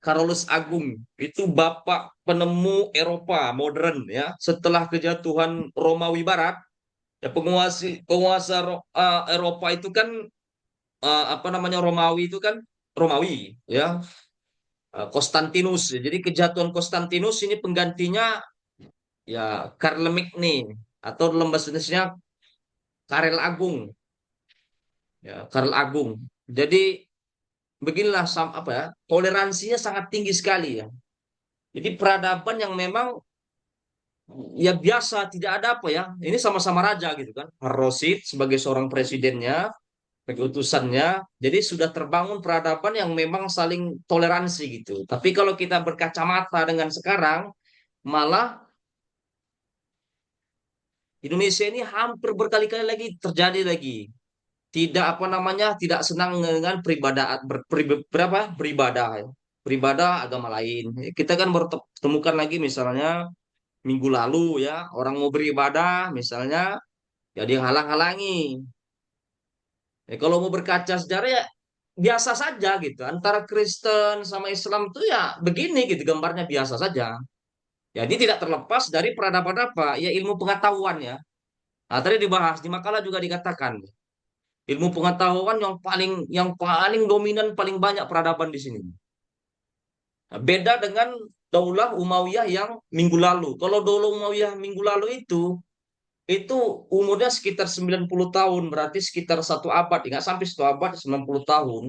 Carolus Agung itu bapak penemu Eropa modern ya. Setelah kejatuhan Romawi Barat, ya penguasa Eropa itu kan apa namanya Romawi itu kan Romawi ya. Konstantinus. Jadi kejatuhan Konstantinus ini penggantinya ya Karl nih atau dalam bahasa Indonesia Karel Agung ya Karel Agung. Jadi beginilah apa ya toleransinya sangat tinggi sekali ya. Jadi peradaban yang memang ya biasa tidak ada apa ya ini sama-sama raja gitu kan Rosid sebagai seorang presidennya sebagai utusannya jadi sudah terbangun peradaban yang memang saling toleransi gitu tapi kalau kita berkacamata dengan sekarang malah Indonesia ini hampir berkali-kali lagi terjadi lagi tidak apa namanya tidak senang dengan beribadah ya. Beribadah agama lain kita kan bertemukan lagi misalnya minggu lalu ya orang mau beribadah misalnya ya dia halang-halangi kalau mau berkaca sejarah ya biasa saja gitu antara Kristen sama Islam tuh ya begini gitu gambarnya biasa saja jadi tidak terlepas dari peradaban apa ya ilmu pengetahuan ya nah, tadi dibahas di makalah juga dikatakan ilmu pengetahuan yang paling dominan paling banyak peradaban di sini. Nah, beda dengan Daulah Umayyah yang minggu lalu. Kalau Daulah Umayyah minggu lalu itu umurnya sekitar 90 tahun, berarti sekitar 1 abad, nggak sampai 1 abad, 90 tahun.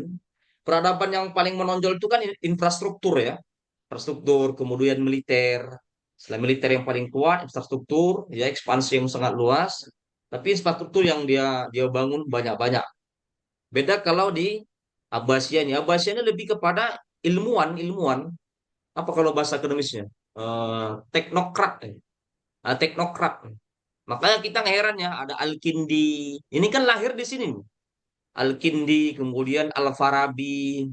Peradaban yang paling menonjol itu kan infrastruktur ya. Infrastruktur, kemudian militer. Selain militer yang paling kuat, infrastruktur, ya ekspansi yang sangat luas. Tapi infrastruktur yang dia bangun banyak-banyak. Beda kalau di Abbasiyah ini. Abbasiyah ini lebih kepada ilmuwan. Apa kalau bahasa akademisnya? Teknokrat. Teknokrat. Makanya kita heran ya, ada Al-Kindi. Ini kan lahir di sini. Al-Kindi, kemudian Al-Farabi.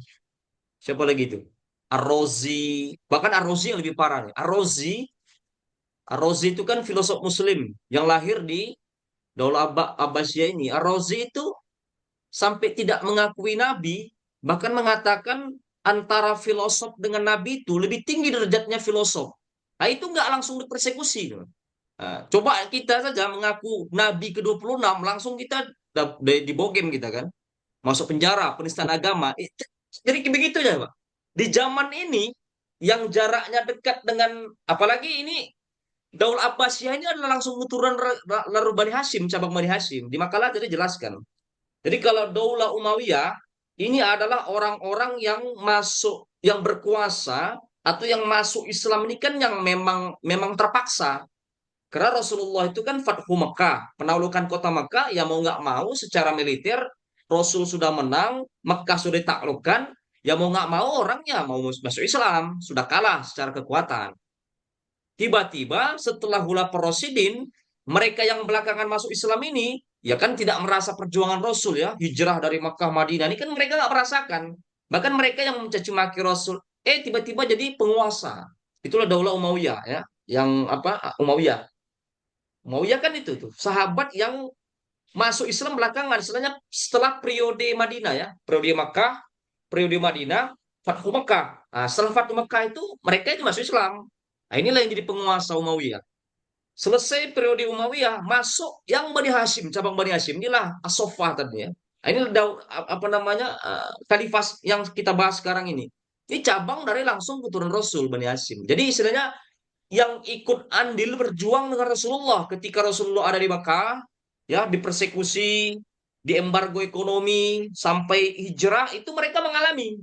Siapa lagi itu? Ar-Razi. Bahkan Ar-Razi yang lebih parah nih. Ar-Razi itu kan filosof muslim yang lahir di Daulah Abbasiyah ini. Ar-Razi itu sampai tidak mengakui nabi, bahkan mengatakan antara filosof dengan nabi itu lebih tinggi derajatnya filosof. Nah, itu nggak langsung dipersekusi. Nah, coba kita saja mengaku nabi ke-26 langsung kita dibogem kita kan. Masuk penjara, penistaan agama. Jadi begitu ya, Pak. Di zaman ini yang jaraknya dekat dengan apalagi ini Daul Abbasiyah ini adalah langsung keturunan Laru Bani Hashim, cabang Bani Hashim. Di makalah tadi jelaskan. Jadi kalau Daulah Umayyah ini adalah orang-orang yang masuk, yang berkuasa atau yang masuk Islam ini kan yang memang terpaksa. Karena Rasulullah itu kan Fathu Mekah, penaklukan kota Mekah, ya mau nggak mau secara militer Rasul sudah menang, Mekah sudah ditaklukkan, ya mau nggak mau orangnya mau masuk Islam, sudah kalah secara kekuatan. Tiba-tiba setelah Khulafaur Rasyidin, mereka yang belakangan masuk Islam ini, ya kan tidak merasa perjuangan Rasul ya, hijrah dari Makkah Madinah ini kan mereka nggak merasakan. Bahkan mereka yang mencaci maki Rasul, tiba-tiba jadi penguasa. Itulah Daulah Umayyah ya, yang apa Umayyah. Umayyah kan itu tuh sahabat yang masuk Islam belakangan, istilahnya setelah periode Madinah ya, periode Makkah, periode Madinah, Fathu Makkah. Nah, setelah Fathu Makkah itu mereka itu masuk Islam. Nah, inilah yang jadi penguasa Umayyah. Selesai periode Umayyah, masuk yang Bani Hashim, cabang Bani Hashim. Inilah As-Saffah tadi ya. Nah, ini apa namanya khalifah yang kita bahas sekarang ini. Ini cabang dari langsung keturunan Rasul Bani Hashim. Jadi istilahnya yang ikut andil berjuang dengan Rasulullah ketika Rasulullah ada di Makkah, ya dipersekusi, diembargo ekonomi sampai hijrah itu mereka mengalami.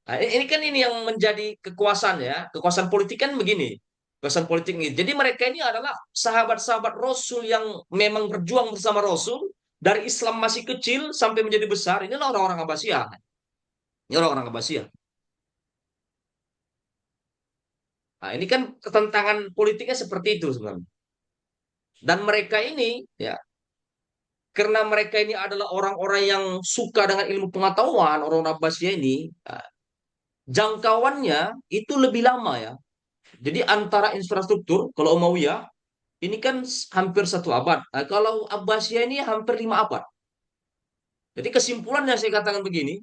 Nah, ini kan ini yang menjadi kekuasaan ya, kekuasaan politik kan begini, kekuasaan politik ini. Jadi mereka ini adalah sahabat-sahabat Rasul yang memang berjuang bersama Rasul dari Islam masih kecil sampai menjadi besar. Inilah orang-orang Abbasiyah. Ini orang-orang Abbasiyah. Nah, ini kan ketentangan politiknya seperti itu sebenarnya. Dan mereka ini ya karena mereka ini adalah orang-orang yang suka dengan ilmu pengetahuan, orang Abbasiyah ini, jangkauannya itu lebih lama ya. Jadi antara infrastruktur, kalau Umayyah, ini kan hampir 1 abad. Nah, kalau Abbasiyah ini hampir 5 abad. Jadi kesimpulannya saya katakan begini,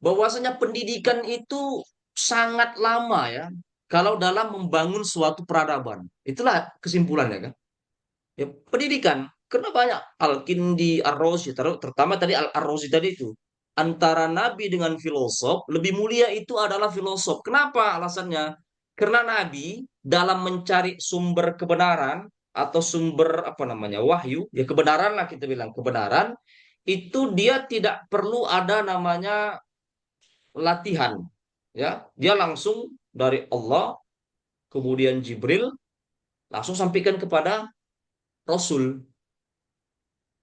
bahwasanya pendidikan itu sangat lama ya, kalau dalam membangun suatu peradaban. Itulah kesimpulannya kan. Ya, pendidikan. Karena banyak Al-Kindi, Ar-Razi, terutama tadi Ar-Razi tadi itu. Antara Nabi dengan filosof, lebih mulia itu adalah filosof. Kenapa alasannya? Karena Nabi dalam mencari sumber kebenaran atau sumber apa namanya wahyu, ya kebenaran lah kita bilang kebenaran, itu dia tidak perlu ada namanya latihan. Ya, dia langsung dari Allah, kemudian Jibril, langsung sampaikan kepada Rasul.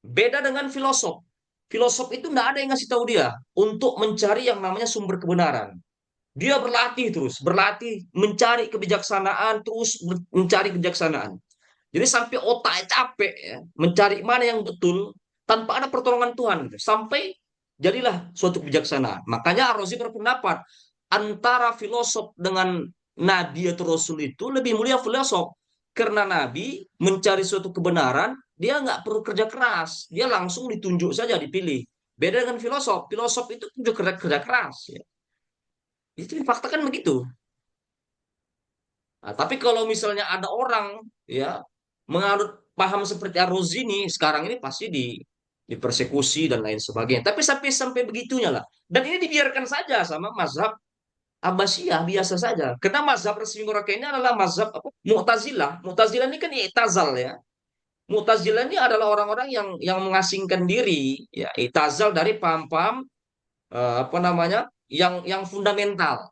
Beda dengan filosof. Filosof itu tidak ada yang ngasih tahu dia untuk mencari yang namanya sumber kebenaran. Dia berlatih terus, berlatih mencari kebijaksanaan, terus mencari kebijaksanaan. Jadi sampai otaknya capek ya, mencari mana yang betul tanpa ada pertolongan Tuhan. Sampai jadilah suatu kebijaksanaan. Makanya Ar-Razi berpendapat antara filosof dengan Nabi atau Rasul itu lebih mulia filosof. Karena Nabi mencari suatu kebenaran, dia nggak perlu kerja keras. Dia langsung ditunjuk saja, dipilih. Beda dengan filosof. Filosof itu kerja keras. Ya. Itu fakta kan begitu. Nah, tapi kalau misalnya ada orang ya menganut paham seperti Ar-Razi ini, sekarang ini pasti dipersekusi dan lain sebagainya. Tapi sampai begitunya lah. Dan ini dibiarkan saja sama mazhab Abbasiyah biasa saja. Karena mazhab resmi mereka ini adalah mazhab apa? Mu'tazilah. Mu'tazilah ini kan i'tazal ya. Mu'tazilah ini adalah orang-orang yang mengasingkan diri, ya, i'tazal dari paham-paham apa namanya? yang fundamental.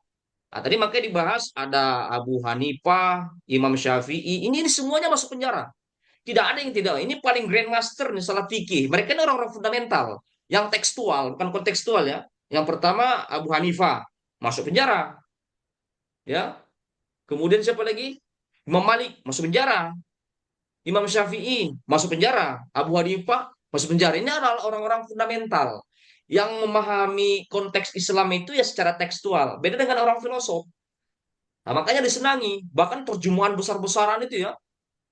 Nah, tadi makanya dibahas ada Abu Hanifah, Imam Syafi'i, ini semuanya masuk penjara. Tidak ada yang tidak. Ini paling grandmaster nih salah fikih. Mereka ini orang-orang fundamental, yang tekstual, bukan kontekstual ya. Yang pertama Abu Hanifah masuk penjara, ya. Kemudian siapa lagi? Imam Malik masuk penjara, Imam Syafi'i masuk penjara, Abu Hanifah masuk penjara. Ini adalah orang-orang fundamental yang memahami konteks Islam itu ya secara tekstual. Beda dengan orang filosof. Nah, makanya disenangi. Bahkan terjemahan besar-besaran itu ya.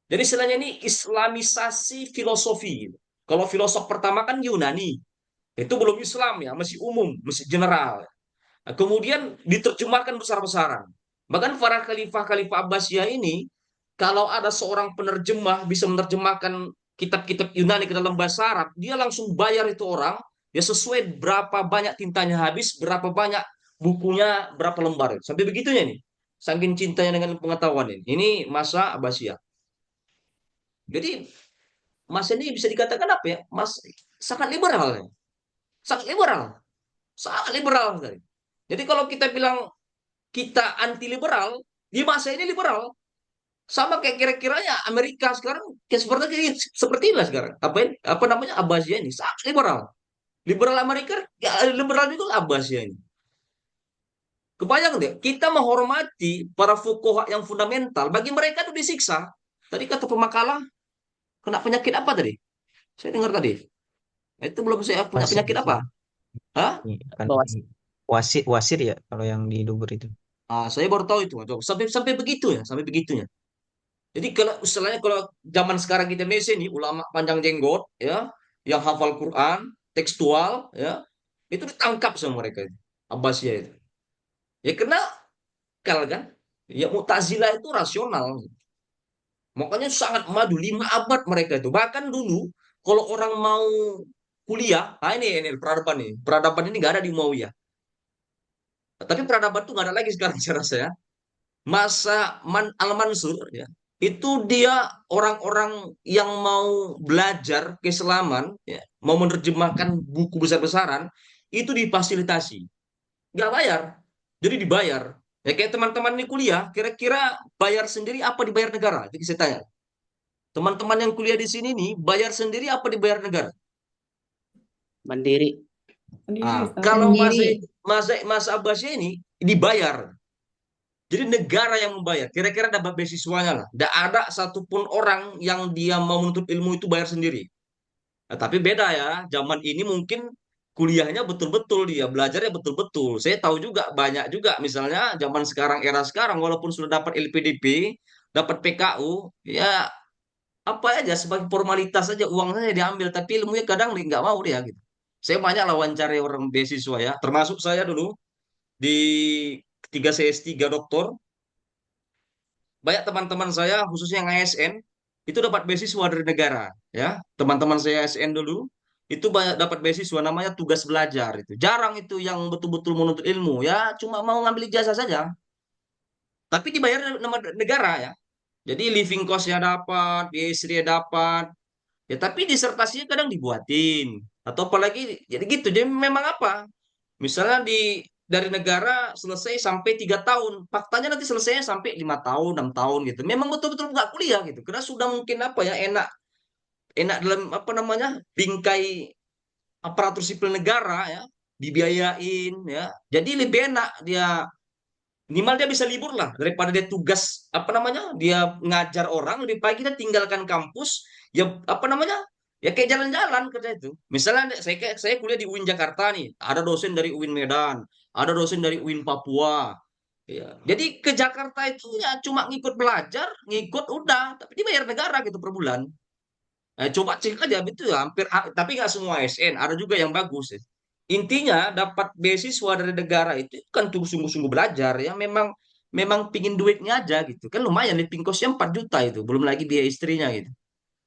Jadi istilahnya ini Islamisasi filosofi. Kalau filosof pertama kan Yunani. Itu belum Islam ya, masih umum, masih general. Nah, kemudian diterjemahkan besar-besaran. Bahkan para khalifah-khalifah Abbasiyah ini, kalau ada seorang penerjemah bisa menerjemahkan kitab-kitab Yunani ke dalam bahasa Arab, dia langsung bayar itu orang, ya sesuai berapa banyak tintanya habis, berapa banyak bukunya, berapa lembar. Sampai begitunya nih. Saking cintanya dengan pengetahuan ini. Ini masa Abbasiyah. Jadi Mas ini bisa dikatakan apa ya? Mas sangat liberal, ya. Sangat liberal, sangat liberal sekali. Jadi kalau kita bilang kita anti liberal, di masa ini liberal. Sama kayak kira-kiranya Amerika sekarang kayak seperti inilah sekarang. Apa namanya Abbasiyah ini sangat liberal. Liberal Amerika, ya liberal juga Abbasiyah ini. Kebayang deh, kita menghormati para fuqaha yang fundamental. Bagi mereka itu disiksa. Tadi kata pemakalah, kena penyakit apa tadi? Saya dengar tadi. Itu belum saya punya Wasir, penyakit apa? Hah? kan Bawasir. wasir, wasir ya kalau yang di Dubur itu. Ah, saya baru tahu itu. Sampai sampai begitu ya, sampai begitunya. Jadi kalau istilahnya kalau zaman sekarang kita Indonesia ini ulama panjang jenggot ya, yang hafal Quran, tekstual ya, itu ditangkap sama mereka itu. Abbasiyah itu. Ya kena kal kan? Ya Mu'tazilah itu rasional. Makanya sangat maju 5 abad mereka itu. Bahkan dulu kalau orang mau kuliah, nah ini peradaban nih. Peradaban ini nggak ada di Umayyah. Tapi peradaban itu nggak ada lagi sekarang saya rasa ya. Masa Al-Mansur ya, itu dia orang-orang yang mau belajar keislaman ya, mau menerjemahkan buku besar-besaran itu difasilitasi, nggak bayar, jadi dibayar. Ya kayak teman-teman ini kuliah, kira-kira bayar sendiri apa dibayar negara? Jadi saya tanya, teman-teman yang kuliah di sini nih bayar sendiri apa dibayar negara? Mandiri. Sendiri, Ah, Ustaz. kalau Sendiri. Mas Abbasnya ini dibayar. Jadi negara yang membayar. Kira-kira dapat beasiswanya lah. Tidak ada satupun orang yang dia mau menuntut ilmu itu bayar sendiri. Nah, tapi beda ya. Zaman ini mungkin kuliahnya betul-betul dia belajarnya betul-betul. Saya tahu juga banyak juga misalnya zaman sekarang era sekarang walaupun sudah dapat LPDP, dapat PKU, ya apa aja sebagai formalitas saja uangnya diambil tapi ilmunya kadang nggak mau dia gitu. Saya banyak lah wawancara orang beasiswa ya, termasuk saya dulu di ketika saya S3 doktor banyak teman-teman saya khususnya yang ASN itu dapat beasiswa dari negara ya teman-teman saya ASN dulu itu banyak dapat beasiswa namanya tugas belajar itu jarang itu yang betul-betul menuntut ilmu ya cuma mau ngambil ijazah saja tapi dibayar nama negara ya jadi living cost-nya dapat biaya istrinya dapat ya tapi disertasinya kadang dibuatin atau apalagi jadi gitu jadi memang apa misalnya dari negara selesai sampai 3 tahun, faktanya nanti selesainya sampai 5 tahun, 6 tahun gitu. Memang betul-betul nggak kuliah gitu, karena sudah mungkin apa ya enak, enak dalam apa namanya bingkai aparatur sipil negara ya, dibiayain ya. Jadi lebih enak dia minimal dia bisa libur lah daripada dia tugas apa namanya dia ngajar orang lebih baik kita tinggalkan kampus ya apa namanya ya kayak jalan-jalan kerja itu misalnya saya kuliah di UIN Jakarta nih ada dosen dari UIN Medan ada dosen dari UIN Papua ya jadi ke Jakarta itu ya cuma ngikut belajar ngikut udah tapi dibayar negara gitu per bulan. Coba cek aja itu ya, hampir tapi nggak semua ASN, ada juga yang bagus. Ya. Intinya dapat beasiswa dari negara itu kan tuh sungguh-sungguh belajar ya, memang memang pingin duitnya aja gitu. Kan lumayan living cost-nya 4 juta itu, belum lagi biaya istrinya gitu.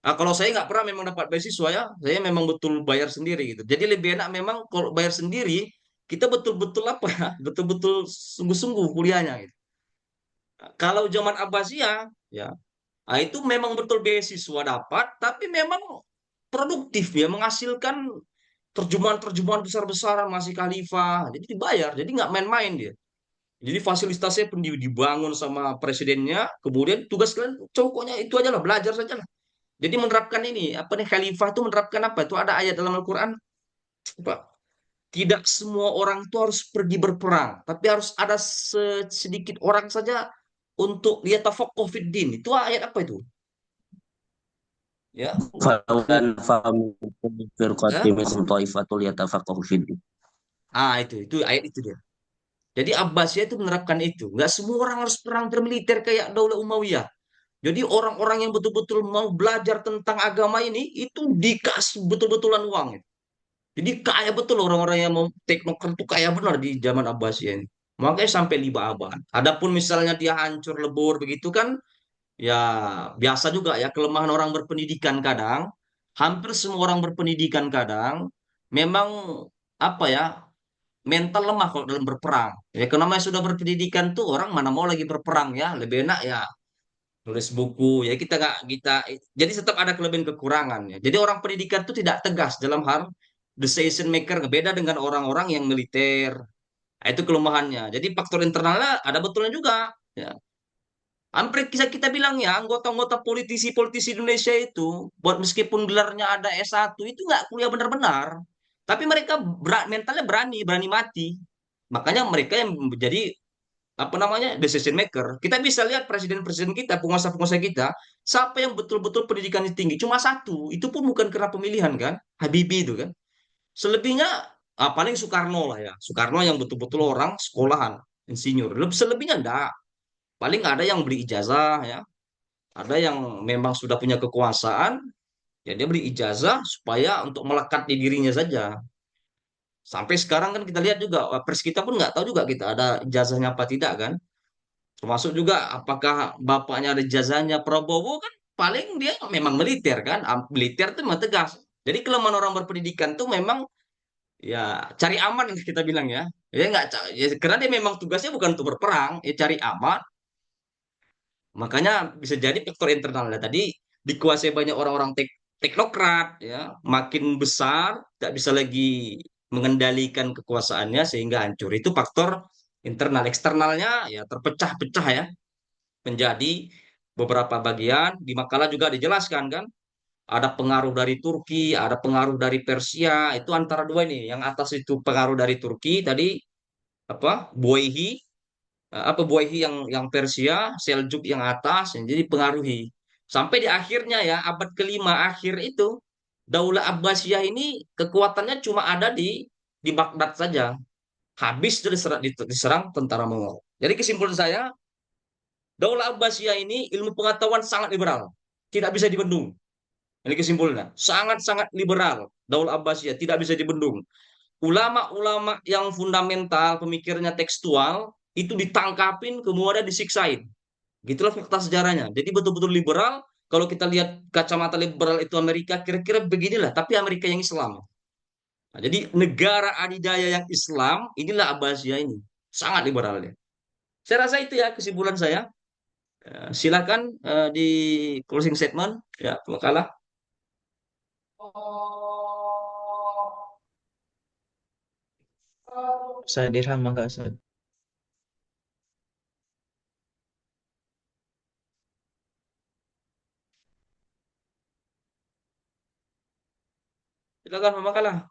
Nah, kalau saya nggak pernah memang dapat beasiswa ya, saya memang betul bayar sendiri gitu. Jadi lebih enak memang kalau bayar sendiri, kita betul-betul apa ya, betul-betul sungguh-sungguh kuliahnya gitu. Nah, kalau zaman Abbasiyah ya nah, itu memang betul beasiswa dapat, tapi memang produktif ya, menghasilkan terjemahan-terjemahan besar-besaran masih khalifah. Jadi dibayar, jadi nggak main-main dia. Jadi fasilitasnya pun dibangun sama presidennya, kemudian tugas kalian pokoknya itu aja lah, belajar saja lah. Jadi menerapkan ini, apa nih khalifah itu menerapkan apa? Itu ada ayat dalam Al-Quran, Pak. Tidak semua orang itu harus pergi berperang, tapi harus ada sedikit orang saja untuk liyatafaqahu fid din. Itu ayat apa itu? Ya, فلولا نفر من كل فرقة ya. منهم طائفة ليتفقهوا في الدين. Ah itu ayat itu dia. Jadi Abbasiyah itu menerapkan itu. Nggak semua orang harus perang militer kayak Daulah Umayyah. Jadi orang-orang yang betul-betul mau belajar tentang agama ini itu dikasih betul-betulan uang. Jadi kaya betul orang-orang yang mau teknokrat itu kaya benar di zaman Abbasiyah ini. Makanya sampai 5 abad. Adapun misalnya dia hancur lebur begitu kan, ya biasa juga ya kelemahan orang berpendidikan kadang. Hampir semua orang berpendidikan kadang memang apa ya mental lemah kalau dalam berperang. Ya karena namanya sudah berpendidikan tuh orang mana mau lagi berperang ya lebih enak ya nulis buku ya kita jadi tetap ada kelebihan kekurangan ya. Jadi orang pendidikan itu tidak tegas dalam hal decision maker, beda dengan orang-orang yang militer. Nah, itu kelemahannya. Jadi faktor internalnya ada betulnya juga ya. Hampir kita bilang ya, anggota-anggota politisi-politisi Indonesia itu, buat meskipun gelarnya ada S1, itu nggak kuliah benar-benar. Tapi mereka mentalnya berani mati. Makanya mereka yang menjadi apa namanya decision maker. Kita bisa lihat presiden-presiden kita, penguasa-penguasa kita, siapa yang betul-betul pendidikannya tinggi, cuma satu. Itu pun bukan karena pemilihan kan, Habibie itu kan. Selebihnya paling Soekarno lah ya. Soekarno yang betul-betul orang sekolahan, insinyur. Selebihnya enggak. Paling ada yang beli ijazah ya, ada yang memang sudah punya kekuasaan, ya dia beli ijazah supaya untuk melekat di dirinya saja. Sampai sekarang kan kita lihat juga, pers kita pun nggak tahu juga kita ada ijazahnya apa tidak kan. Termasuk juga apakah bapaknya ada ijazahnya Prabowo kan paling dia memang militer kan. Militer itu memang tegas. Jadi kelemahan orang berpendidikan tuh memang ya cari aman yang kita bilang ya. Ya nggak ya, karena dia memang tugasnya bukan untuk berperang, ya cari aman. Makanya bisa jadi faktor internalnya tadi dikuasai banyak orang-orang teknokrat ya, makin besar tidak bisa lagi mengendalikan kekuasaannya sehingga hancur. Itu faktor internal. Eksternalnya ya terpecah-pecah ya menjadi beberapa bagian. Di makalah juga dijelaskan kan, ada pengaruh dari Turki, ada pengaruh dari Persia. Itu antara dua ini. Yang atas itu pengaruh dari Turki tadi apa? Buaihi apa Buaihi yang Persia, Seljuk yang atas, yang jadi pengaruhi. Sampai di akhirnya ya abad kelima akhir itu Daulah Abbasiyah ini kekuatannya cuma ada di Baghdad saja. Habis itu diserang tentara Mongol. Jadi kesimpulan saya, Daulah Abbasiyah ini ilmu pengetahuan sangat liberal, tidak bisa dibendung. Ini kesimpulannya, sangat-sangat liberal. Daulah Abbasiyah tidak bisa dibendung. Ulama-ulama yang fundamental, pemikirannya tekstual, itu ditangkapin, kemudian disiksain. Gitulah fakta sejarahnya. Jadi betul-betul liberal. Kalau kita lihat kacamata liberal itu Amerika, kira-kira beginilah. Tapi Amerika yang Islam. Nah, jadi negara adidaya yang Islam, inilah Abbasiyah ini. Sangat liberal ya. Saya rasa itu ya kesimpulan saya. Silakan di closing statement. Ya, makalah. Saya dirham enggak Ustaz? Silakan makalah.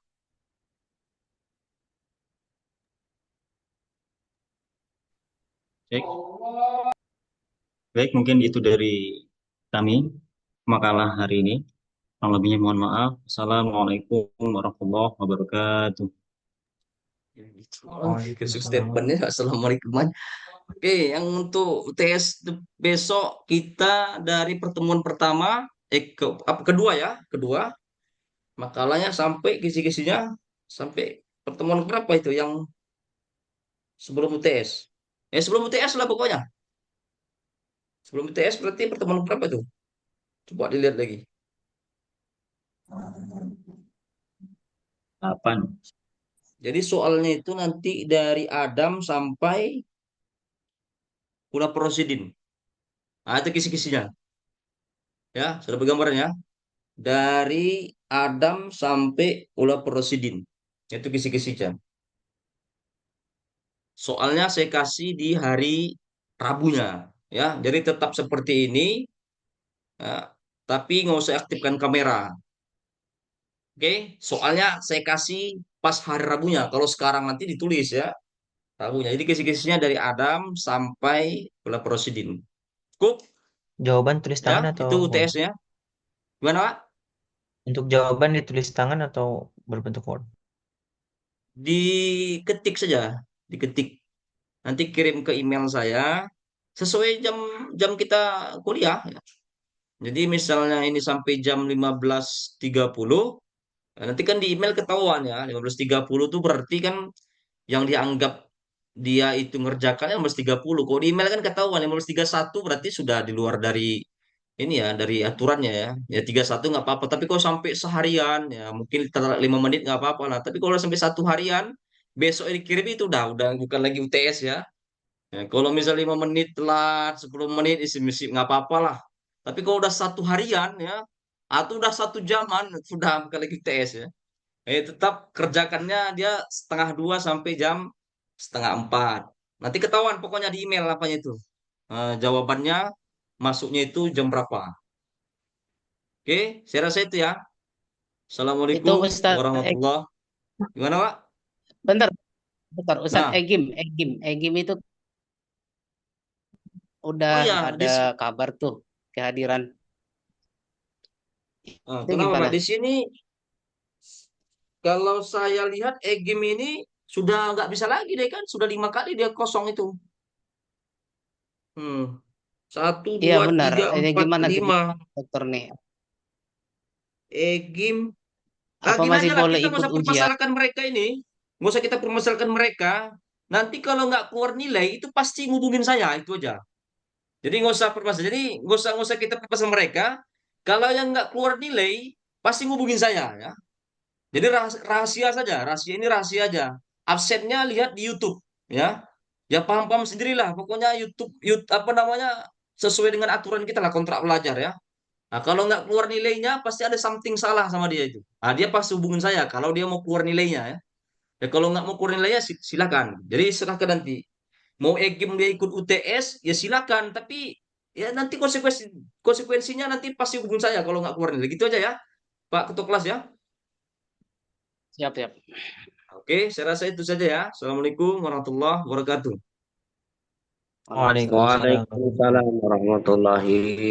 Baik. Baik, mungkin itu dari kami makalah hari ini. Kurang lebihnya mohon maaf. Assalamualaikum warahmatullahi wabarakatuh. Ya, gitu. Closing statementnya assalamualaikum. Oke, yang untuk UTS besok kita dari pertemuan pertama, kedua ya, kedua makalahnya sampai kisi-kisinya sampai pertemuan berapa itu yang sebelum UTS? Sebelum UTS lah pokoknya. Sebelum UTS berarti pertemuan berapa itu? Coba dilihat lagi. Kapan? Jadi soalnya itu nanti dari Adam sampai Ula Prosidin. Nah, itu kisi-kisinya. Ya, sudah bergambarannya. Dari Adam sampai Ula Prosidin. Itu kisi-kisinya. Soalnya saya kasih di hari Rabunya. Ya, jadi tetap seperti ini. Ya, tapi nggak usah aktifkan kamera. Oke, soalnya saya kasih pas hari Rabunya. Kalau sekarang nanti ditulis ya. Rabunya. Jadi kisi-kisinya dari Adam sampai Ula Prosidin. Cukup? Jawaban tulis Ya, tangan atau itu UTS-nya. Gimana, Pak? Untuk jawaban ditulis tangan atau berbentuk Word? Diketik saja, diketik. Nanti kirim ke email saya sesuai jam jam kita kuliah. Ya. Jadi misalnya ini sampai jam 15.30, nanti kan di email ketahuan ya, 15.30 tuh berarti kan yang dianggap dia itu ngerjakannya 15.30. Kalau di email kan ketahuan 15.31 berarti sudah di luar dari ini ya, dari aturannya ya. Ya 31 nggak apa-apa, tapi kalau sampai seharian ya mungkin 5 menit nggak apa-apa lah. Tapi kalau sampai 1 harian besok dikirim itu udah bukan lagi UTS ya. Ya, kalau misalnya 5 menit telat, 10 menit isi nggak apa-apa lah. Tapi kalau udah 1 harian ya, atau udah 1 jaman, sudah kalau lagi TS ya, tetap kerjakannya dia setengah 2 sampai jam setengah 4. Nanti ketahuan pokoknya di email apanya itu. Jawabannya masuknya itu jam berapa. Oke, saya rasa itu ya. Itu Assalamualaikum Ustadz, warahmatullahi. Gimana Pak? bentar, bentar. Ustadz Nah, Egim itu oh udah ya, ada kabar tuh kehadiran. Itu kenapa gimana? Pak? Di sini kalau saya lihat Egim ini sudah nggak bisa lagi deh kan, sudah 5 kali dia kosong itu. Hmm. 1, Iya 2, benar. 3, Ini 4, gimana 5. dokter nih? Egim. Apa Gini masih aja lah, boleh kita nggak ikut usah ujian? permasalahkan mereka ini. Nggak usah kita permasalahkan mereka. Nanti kalau nggak keluar nilai, itu pasti ngubungin saya, itu aja. Jadi nggak usah permasalahan. Jadi nggak usah kita permasalahan mereka. Kalau yang nggak keluar nilai, pasti ngubungin saya ya. Jadi rahasia saja, rahasia ini rahasia aja. Absennya lihat di YouTube ya. Ya paham-paham sendirilah. Pokoknya YouTube apa namanya sesuai dengan aturan kita lah kontrak belajar ya. Nah, kalau nggak keluar nilainya pasti ada something salah sama dia itu. Nah, dia pasti hubungin saya kalau dia mau keluar nilainya ya. Ya kalau nggak mau keluar nilainya silakan. Jadi silakan nanti. Mau EGIM dia ikut UTS ya silakan. Tapi ya nanti konsekuensinya nanti pasti hubungin saya kalau nggak keluar nilai. Gitu aja ya, Pak Ketua Kelas ya. Siap, siap. Oke, saya rasa itu saja ya. Assalamualaikum warahmatullahi wabarakatuh. Waalaikumsalam. Waalaikumsalam warahmatullahi